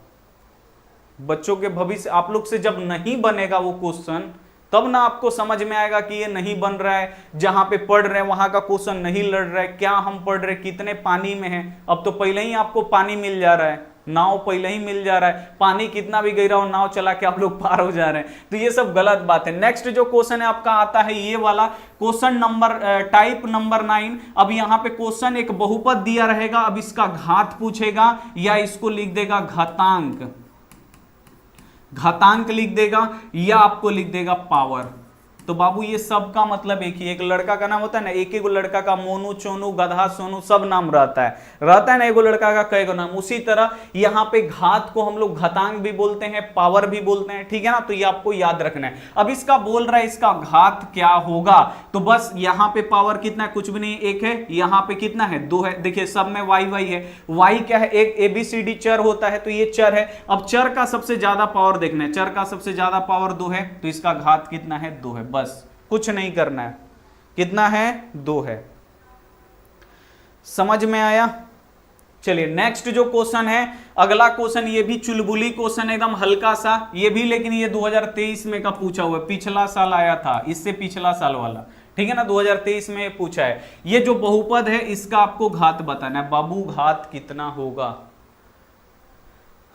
बच्चों के भविष्य आप लोग से जब नहीं बनेगा वो क्वेश्चन, तब ना आपको समझ में आएगा कि ये नहीं बन रहा है। जहां पे पढ़ रहे हैं वहां का क्वेश्चन नहीं लड़ रहा है, क्या हम पढ़ रहे कितने पानी में हैं। अब तो पहले ही आपको पानी मिल जा रहा है, नाव पहले ही मिल जा रहा है, पानी कितना भी गहरा हो नाव चला के आप लोग पार हो जा रहे हैं। तो ये सब गलत बात है। नेक्स्ट जो क्वेश्चन है आपका आता है ये वाला क्वेश्चन नंबर टाइप नंबर 9। अब यहाँ पे क्वेश्चन एक बहुपद दिया रहेगा, अब इसका घात पूछेगा या इसको लिख देगा घातांक, घातांक लिख देगा या आपको लिख देगा पावर। तो बाबू ये सब का मतलब एक ही, एक लड़का का नाम होता है ना, एक ही लड़का का मोनू चोनू गधा सोनू सब नाम रहता है ना, एगो लड़का का कई गो नाम। उसी तरह यहाँ पे घात को हम लोग घातांक भी बोलते हैं, पावर भी बोलते हैं। ठीक है ना, तो ये आपको याद रखना है। अब इसका बोल रहा है इसका घात क्या होगा, तो बस यहाँ पे पावर कितना है, कुछ भी नहीं, 1 है। यहाँ पे कितना है, 2 है। देखिए सब में वाई वाई है, वाई क्या है, एक ABCD चर होता है, तो ये चर है। अब चर का सबसे ज्यादा पावर देखना है, चर का सबसे ज्यादा पावर 2 है, तो इसका घात कितना है, 2 है। बस कुछ नहीं करना है, कितना है, 2 है। समझ में आया। चलिए नेक्स्ट जो क्वेश्चन है, अगला क्वेश्चन ये भी चुलबुली क्वेश्चन एकदम हल्का सा, ये भी लेकिन ये 2023 में का पूछा हुआ है, पिछला साल आया था, इससे पिछला साल वाला। ठीक है ना, 2023 में पूछा है। ये जो बहुपद है इसका आपको घात बताना है। बाबू घात कितना होगा,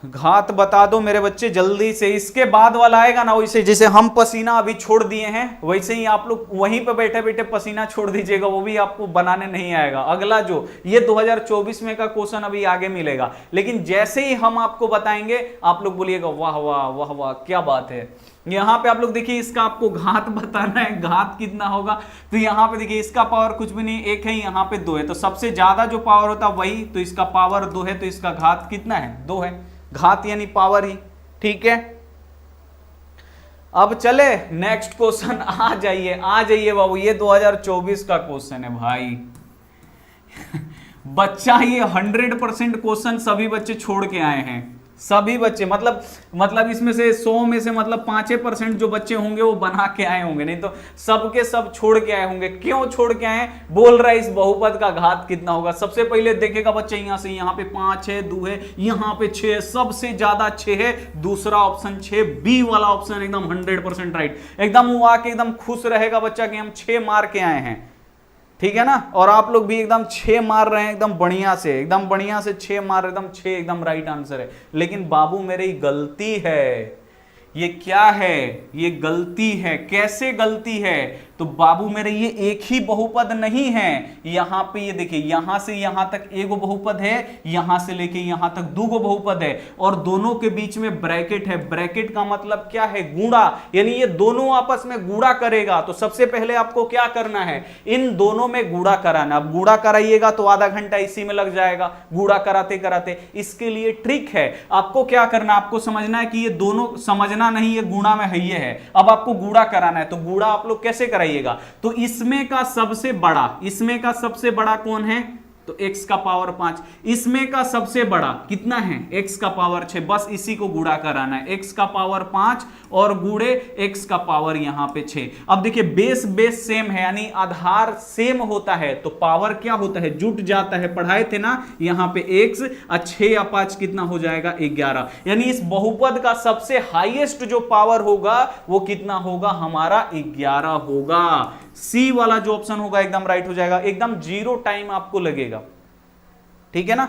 घात बता दो मेरे बच्चे जल्दी से। इसके बाद वाला आएगा ना, वैसे जैसे हम पसीना अभी छोड़ दिए हैं वैसे ही आप लोग वहीं पे बैठे बैठे पसीना छोड़ दीजिएगा, वो भी आपको बनाने नहीं आएगा। अगला जो ये 2024 में का क्वेश्चन अभी आगे मिलेगा, लेकिन जैसे ही हम आपको बताएंगे आप लोग बोलिएगा वाह वाह वाह वाह क्या बात है। यहां पे आप लोग देखिए इसका आपको घात बताना है, घात कितना होगा। तो यहां पे देखिए इसका पावर कुछ भी नहीं, 1 है, यहां पे 2 है, तो सबसे ज्यादा जो पावर होता है वही, तो इसका पावर 2 है, तो इसका घात कितना है, 2 है। घात यानी पावर ही। ठीक है, अब चले नेक्स्ट क्वेश्चन। आ जाइए बाबू, ये 2024 का क्वेश्चन है भाई। बच्चा ये 100% क्वेश्चन सभी बच्चे छोड़ के आए हैं, सभी बच्चे, मतलब इसमें से 100 में से मतलब 5% जो बच्चे होंगे वो बना के आए होंगे, नहीं तो सबके सब छोड़ के आए होंगे। क्यों छोड़ के आए, बोल रहा है इस बहुपद का घात कितना होगा। सबसे पहले देखेगा बच्चा यहां से, यहाँ पे 5 है, 2 है, यहाँ पे 6 है, सबसे ज्यादा 6 है, दूसरा ऑप्शन 6, बी वाला ऑप्शन एकदम 100% राइट। एकदम वो आके एकदम खुश रहेगा बच्चा कि हम 6 मार के आए हैं। ठीक है ना, और आप लोग भी एकदम 6 मार रहे हैं, एकदम बढ़िया से 6 मार रहे, एकदम 6 एकदम राइट आंसर है। लेकिन बाबू मेरी गलती है, ये क्या है, ये गलती है। कैसे गलती है, तो बाबू मेरे ये एक ही बहुपद नहीं है। यहां पे ये देखिए, यहां से यहां तक एगो बहुपद है, यहां से लेके यहां तक 2 बहुपद है, और दोनों के बीच में ब्रैकेट है। ब्रैकेट का मतलब क्या है, गुणा, यानी ये दोनों आपस में गुणा करेगा। तो सबसे पहले आपको क्या करना है, इन दोनों में गुणा कराना। अब गुणा कराइएगा तो आधा घंटा इसी में लग जाएगा, गुणा कराते कराते। इसके लिए ट्रिक है, आपको क्या करना, आपको समझना है कि ये दोनों, समझना नहीं ये गुणा में है, ये है। अब आपको गुणा कराना है, तो गुणा आप लोग कैसे कराइएगा, तो इसमें का सबसे बड़ा कौन है, तो x का पावर 5। इसमें का सबसे बड़ा कितना है, x का पावर 6। बस इसी को गुणा कराना है, x का पावर 5 और गुणे x का पावर यहां पे 6। अब देखिए बेस सेम है, यानी आधार सेम होता है, तो पावर क्या होता है, जुट जाता है। पढ़ाए थे ना यहां पे x, 6 या 5 कितना हो जाएगा, 11। यानी इस बहुपद का सबसे हाईएस्ट जो पावर होगा वो कितना होगा, हमारा 11 होगा। सी वाला जो ऑप्शन होगा एकदम राइट हो जाएगा, एकदम 0 टाइम आपको लगेगा। ठीक है ना,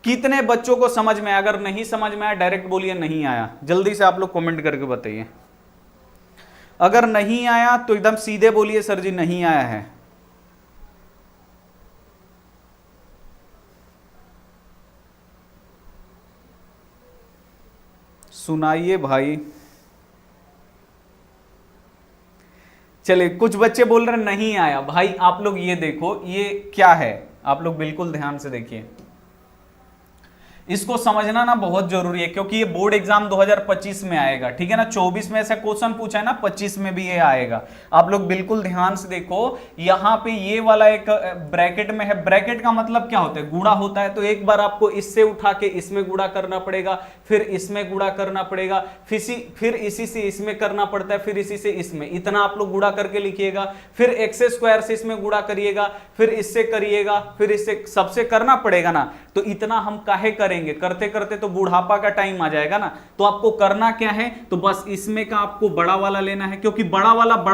कितने बच्चों को समझ में आया, अगर नहीं समझ में आया डायरेक्ट बोलिए नहीं आया, जल्दी से आप लोग कमेंट करके बताइए। अगर नहीं आया तो एकदम सीधे बोलिए सर जी नहीं आया है। सुनाइए भाई। चलिए, कुछ बच्चे बोल रहे नहीं आया। भाई आप लोग ये देखो, ये क्या है, आप लोग बिल्कुल ध्यान से देखिए, इसको समझना ना बहुत जरूरी है, क्योंकि ये बोर्ड एग्जाम 2025 में आएगा, ठीक है ना। 24 में ऐसा क्वेश्चन पूछा है ना, 25 में भी ये आएगा। आप लोग बिल्कुल ध्यान से देखो, यहां पे ये वाला एक ब्रैकेट में है। ब्रैकेट का मतलब क्या होता है, गुणा होता है। तो एक बार आपको इससे उठा के इसमें गुणा करना पड़ेगा, फिर इसमें गुणा करना पड़ेगा, फिर इसी से इसमें करना पड़ता है, फिर इसी से इसमें। इतना आप लोग गुणा करके लिखिएगा, फिर एक्स स्क्वायर से इसमें गुणा करिएगा, फिर इससे करिएगा, फिर इससे, सबसे करना पड़ेगा ना। तो इतना हम काहे करेंगे, करते करते तो बुढ़ापा का टाइम आ जाएगा ना। तो आपको करना क्या है, तो बस इसमें का आपको बड़ा वाला लेना है, क्योंकि बड़ा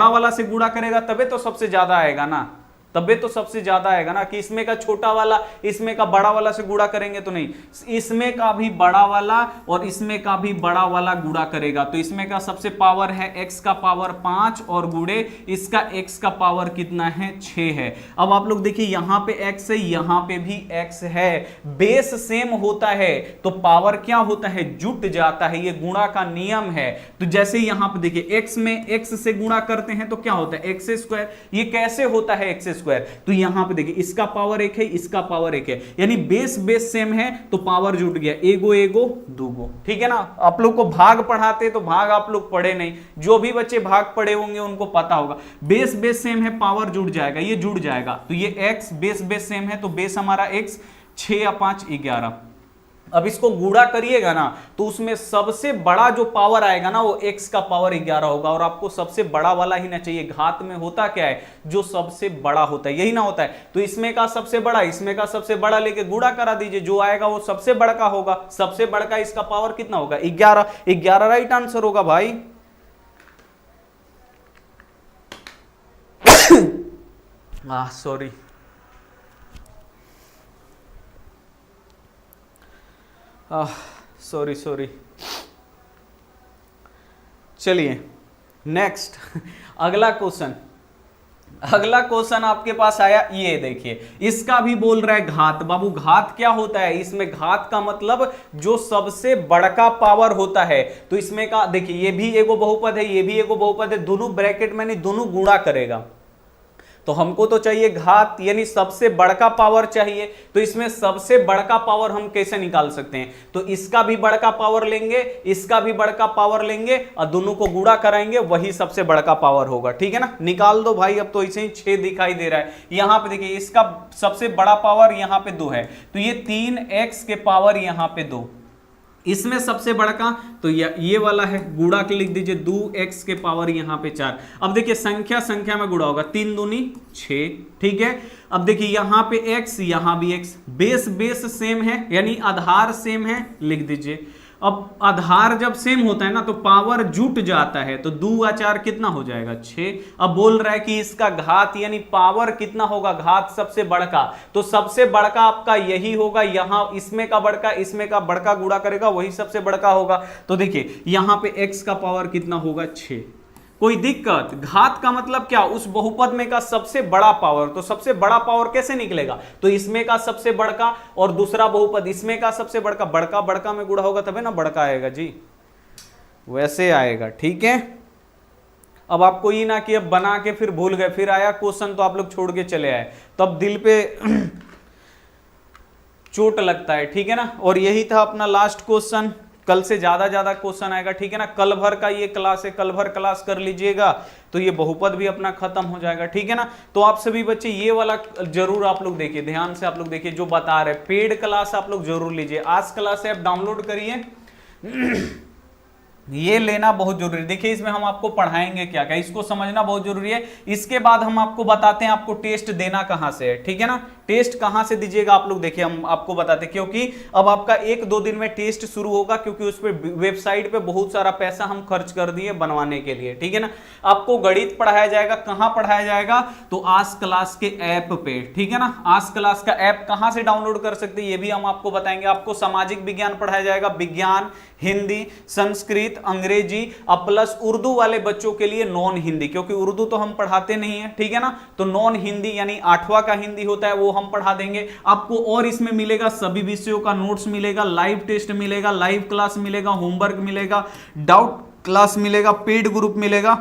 वाला से गुणा करेगा तबे तो सबसे ज्यादा आएगा ना, तबे तो सबसे ज्यादा आएगा ना। कि इसमें का छोटा वाला इसमें का बड़ा वाला से गुणा करेंगे तो नहीं, इसमें का भी बड़ा वाला और इसमें का भी बड़ा वाला गुणा करेगा। तो इसमें का सबसे पावर है x का पावर 5 और गुणे इसका x का पावर कितना है, 6 है। अब आप लोग देखिए, यहां पे x है, यहां पे भी x है, बेस सेम होता है तो पावर क्या होता है, जुट जाता है। ये गुणा का नियम है। तो जैसे यहां पे देखिए, x में x से गुणा करते हैं तो क्या होता है, x स्क्वायर। ये कैसे होता है x स्क्वायर, तो यहां पे देखिए, इसका पावर 1 है, इसका पावर 1 है, यानी बेस सेम है तो पावर जुट गया, एगो एगो दूगो, ठीक है ना। आप लोग को भाग पढ़ाते तो भाग आप लोग पढ़े नहीं, जो भी बच्चे भाग पढ़े होंगे उनको पता होगा, बेस सेम है, पावर जुट जाएगा, ये जुट जाएगा। तो ये x बेस सेम है, तो बेस हमारा x, 6 या 5 11। अब इसको गुणा करिएगा ना, तो उसमें सबसे बड़ा जो पावर आएगा ना, वो x का पावर 11 होगा। और आपको सबसे बड़ा वाला ही ना चाहिए, घात में होता क्या है, जो सबसे बड़ा होता है यही ना होता है। तो इसमें का सबसे बड़ा, इसमें का सबसे बड़ा लेके गुणा करा दीजिए, जो आएगा वो सबसे बड़ा का होगा। सबसे बड़ा का इसका पावर कितना होगा, 11। 11 राइट आंसर होगा भाई। Sorry, sorry. चलिए नेक्स्ट, अगला क्वेश्चन आपके पास आया, ये देखिए, इसका भी बोल रहा है घात। बाबू घात क्या होता है, इसमें घात का मतलब जो सबसे बड़का पावर होता है। तो इसमें का देखिए, ये भी एगो बहुपद है, ये भी एगो बहुपद है, दोनों ब्रैकेट में नहीं, दोनों गुणा करेगा। तो हमको तो चाहिए घात, यानी सबसे बड़का पावर चाहिए। तो इसमें सबसे बड़का पावर हम कैसे निकाल सकते हैं, तो इसका भी बड़का पावर लेंगे, इसका भी बड़का पावर लेंगे और दोनों को गुणा कराएंगे, वही सबसे बड़का पावर होगा, ठीक है ना। निकाल दो भाई। अब तो इसे ही 6 दिखाई दे रहा है। यहां पे देखिए, इसका सबसे बड़ा पावर यहां पे 2 है, तो ये 3x के पावर यहां पे 2। इसमें सबसे बड़ा का तो ये वाला है, गुणा के लिख दीजिए, 2x के पावर यहां पे 4। अब देखिए, संख्या में गुणा होगा, 3 दूनी 6, ठीक है। अब देखिए, यहां पे x, यहां भी x, बेस सेम है, यानी आधार सेम है, लिख दीजिए। अब आधार जब सेम होता है ना, तो पावर जुट जाता है, तो 2 और 4 कितना हो जाएगा, 6। अब बोल रहा है कि इसका घात यानी पावर कितना होगा, घात सबसे बड़का, तो सबसे बड़का आपका यही होगा। यहां इसमें का बड़का गुणा करेगा, वही सबसे बड़का होगा। तो देखिए, यहां पे x का पावर कितना होगा, 6। कोई दिक्कत, घात का मतलब क्या, उस बहुपद में का सबसे बड़ा पावर। तो सबसे बड़ा पावर कैसे निकलेगा, तो इसमें का सबसे बड़का और दूसरा बहुपद इसमें का सबसे बड़का, बड़का में गुणा होगा तभी ना बड़का आएगा जी, वैसे आएगा, ठीक है। अब आपको ये ना कि अब बना के फिर भूल गए, फिर आया क्वेश्चन तो आप लोग छोड़ के चले आए, तब दिल पे चोट लगता है, ठीक है ना। और यही था अपना लास्ट क्वेश्चन। कल से ज्यादा क्वेश्चन आएगा, ठीक है ना। कल भर का ये क्लास है, कल भर क्लास कर लीजिएगा तो ये बहुपद भी अपना खत्म हो जाएगा, ठीक है ना। तो आप सभी बच्चे ये वाला जरूर आप लोग देखिए, ध्यान से आप लोग देखिए, जो बता रहे पेड क्लास आप लोग जरूर लीजिए। आज क्लास ऐप डाउनलोड करिए, ये लेना बहुत जरूरी है। देखिए, इसमें हम आपको पढ़ाएंगे क्या क्या, इसको समझना बहुत जरूरी है। इसके बाद हम आपको बताते हैं आपको टेस्ट देना कहां से है, ठीक है ना। टेस्ट कहां से दीजिएगा आप लोग देखिए, हम आपको बताते हैं, क्योंकि अब आपका 1-2 दिन में टेस्ट शुरू होगा, क्योंकि उस पर वेबसाइट पे बहुत सारा पैसा हम खर्च कर दिए बनवाने के लिए, ठीक है ना। आपको गणित पढ़ाया जाएगा, कहां पढ़ाया जाएगा, तो आज क्लास के ऐप पे, ठीक है ना। आज क्लास का ऐप कहां से डाउनलोड कर सकते हैं ये भी हम आपको बताएंगे। आपको सामाजिक विज्ञान पढ़ाया जाएगा, विज्ञान, हिंदी, संस्कृत, अंग्रेजी अब प्लस उर्दू वाले बच्चों के लिए नॉन हिंदी, क्योंकि उर्दू तो हम पढ़ाते नहीं है, ठीक है ना, तो नॉन हिंदी यानी 8वां का हिंदी होता है वो हम पढ़ा देंगे आपको। और इसमें मिलेगा सभी विषयों का नोट्स मिलेगा, लाइव टेस्ट मिलेगा, लाइव क्लास मिलेगा, होमवर्क मिलेगा, डाउट क्लास मिलेगा, पेड ग्रुप मिलेगा,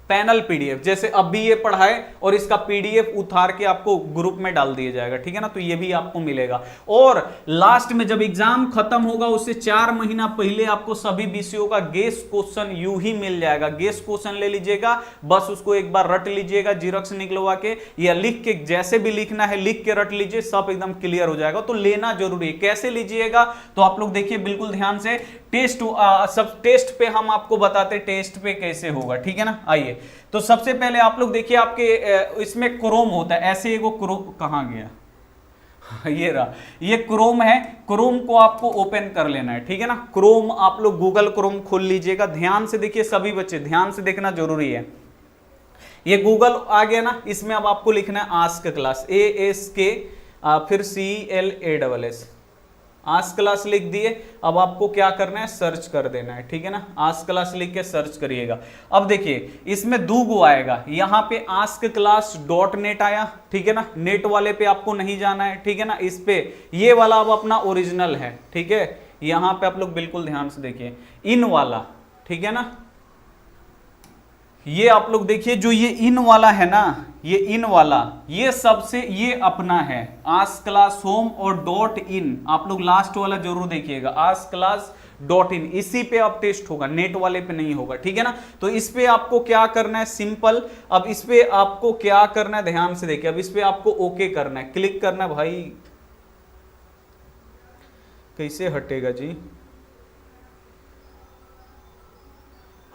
पैनल पीडीएफ, जैसे अब भी ये पढ़ाए और इसका पीडीएफ उतार के आपको ग्रुप में डाल दिया जाएगा, ठीक है ना, तो ये भी आपको मिलेगा। और लास्ट में जब एग्जाम खत्म होगा उससे 4 महीना पहले आपको सभी विषयों का गेस क्वेश्चन यूं ही मिल जाएगा। गेस क्वेश्चन ले लीजिएगा, बस उसको एक बार रट लीजिएगा जीरोक्स निकलवा के या लिख के, जैसे भी लिखना है लिख के रट लीजिए, सब एकदम क्लियर हो जाएगा। तो लेना जरूरी है। कैसे लीजिएगा तो आप लोग देखिए बिल्कुल ध्यान से, सब टेस्ट पे हम आपको बताते टेस्ट पे कैसे होगा, ठीक है ना। आइए तो सबसे पहले आप लोग देखिए, आपके इसमें क्रोम होता है, ऐसे एगो क्रोम कहां गया ये रहा, ये क्रोम है, क्रोम को आपको ओपन कर लेना है, ठीक है ना। क्रोम आप लोग गूगल क्रोम खोल लीजिएगा, ध्यान से देखिए सभी बच्चे, ध्यान से देखना जरूरी है। ये गूगल आ गया ना, इसमें अब आपको लिखना है आस्क क्लास, ASK फिर CLASS, आस्क क्लास लिख दिए। अब आपको क्या करना है, सर्च कर देना है, ठीक है ना, आस्क क्लास लिख के सर्च करिएगा। अब देखिए इसमें 2 गो आएगा, यहाँ पे आस्क क्लास .net आया, ठीक है ना, नेट वाले पे आपको नहीं जाना है, ठीक है ना, इस पे ये वाला अब अपना ओरिजिनल है, ठीक है। यहाँ पे आप लोग बिल्कुल ध्यान से देखिए, इन वाला, ठीक है ना, ये आप लोग देखिए जो ये इन वाला है ना, ये इन वाला, ये सबसे ये अपना है आस्क क्लास होम और .in, आप लोग लास्ट वाला जरूर देखिएगा, आस्क क्लास .in, इसी पे अब टेस्ट होगा, नेट वाले पे नहीं होगा, ठीक है ना। तो इस पे आपको क्या करना है, सिंपल, अब इस पे आपको क्या करना है, ध्यान से देखिए, अब इस पे आपको ओके करना है, क्लिक करना है। भाई कैसे हटेगा जी,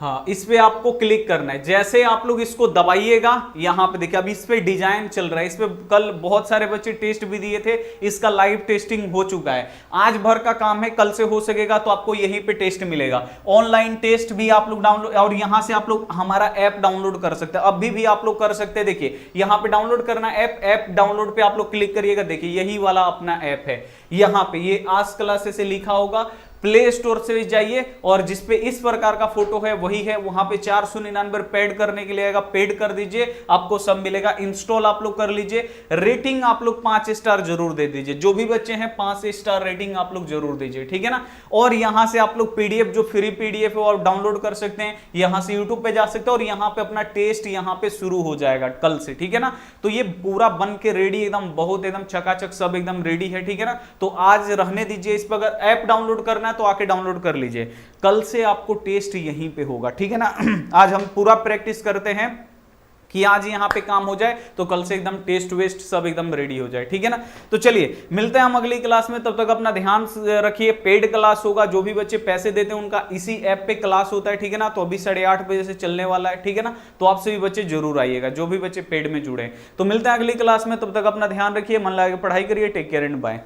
हाँ, इस पे आपको क्लिक करना है। जैसे आप लोग इसको दबाइएगा, यहां पे देखिए अब इस पे डिजाइन चल रहा है, इस पे कल बहुत सारे बच्चे टेस्ट भी दिए थे, इसका लाइव टेस्टिंग हो चुका है, आज भर का काम है, कल से हो सकेगा तो आपको यहीं पे टेस्ट मिलेगा। ऑनलाइन टेस्ट भी आप लोग डाउनलोड, और यहां से आप लोग हमारा ऐप डाउनलोड कर सकते हैं, अभी भी आप लोग कर सकते हैं। देखिए यहां पे डाउनलोड करना ऐप डाउनलोड पे आप लोग क्लिक करिएगा, देखिए यही वाला अपना ऐप है, यहां पे ये आस्क क्लासेस से लिखा होगा, प्ले स्टोर से जाइए और जिसपे इस प्रकार का फोटो है वही है, वहां पे 499 पेड करने के लिए आएगा, पेड कर दीजिए, आपको सब मिलेगा। इंस्टॉल आप लोग कर लीजिए, रेटिंग आप लोग 5 स्टार जरूर दे दीजिए, जो भी बच्चे हैं 5 स्टार रेटिंग आप लोग जरूर दीजिए, ठीक है ना। और यहां से आप लोग पीडीएफ, जो फ्री पीडीएफ है वो आप डाउनलोड कर सकते हैं, यहां से यूट्यूब पे जा सकते हैं और यहां पे अपना टेस्ट यहां पे शुरू हो जाएगा कल से, ठीक है ना। तो ये पूरा बन के रेडी, एकदम बहुत एकदम चकाचक सब एकदम रेडी है, ठीक है ना। तो आज रहने दीजिए इस पर, अगर ऐप डाउनलोड करना है तो आके डाउनलोड कर लीजिए, कल से आपको टेस्ट यहीं पे होगा, ठीक है ना। आज हम पूरा प्रैक्टिस करते हैं कि आज यहां पे काम हो जाए तो कल से एकदम टेस्ट वेस्ट सब एकदम रेडी हो जाए, ठीक है ना। तो चलिए मिलते हैं हम अगली क्लास में, तब तक अपना ध्यान रखिए। पेड क्लास होगा, जो भी बच्चे पैसे देते हैं उनका इसी ऐप पे क्लास होता है, ठीक है ना। तो अभी 8:30 बजे से चलने वाला है, ठीक है ना। तो आप सभी बच्चे जरूर आइएगा, जो भी बच्चे पेड में जुड़े। तो मिलते हैं अगली क्लास में, तब तक अपना ध्यान रखिए, मन लगा के पढ़ाई करिए, टेक केयर एंड बाय।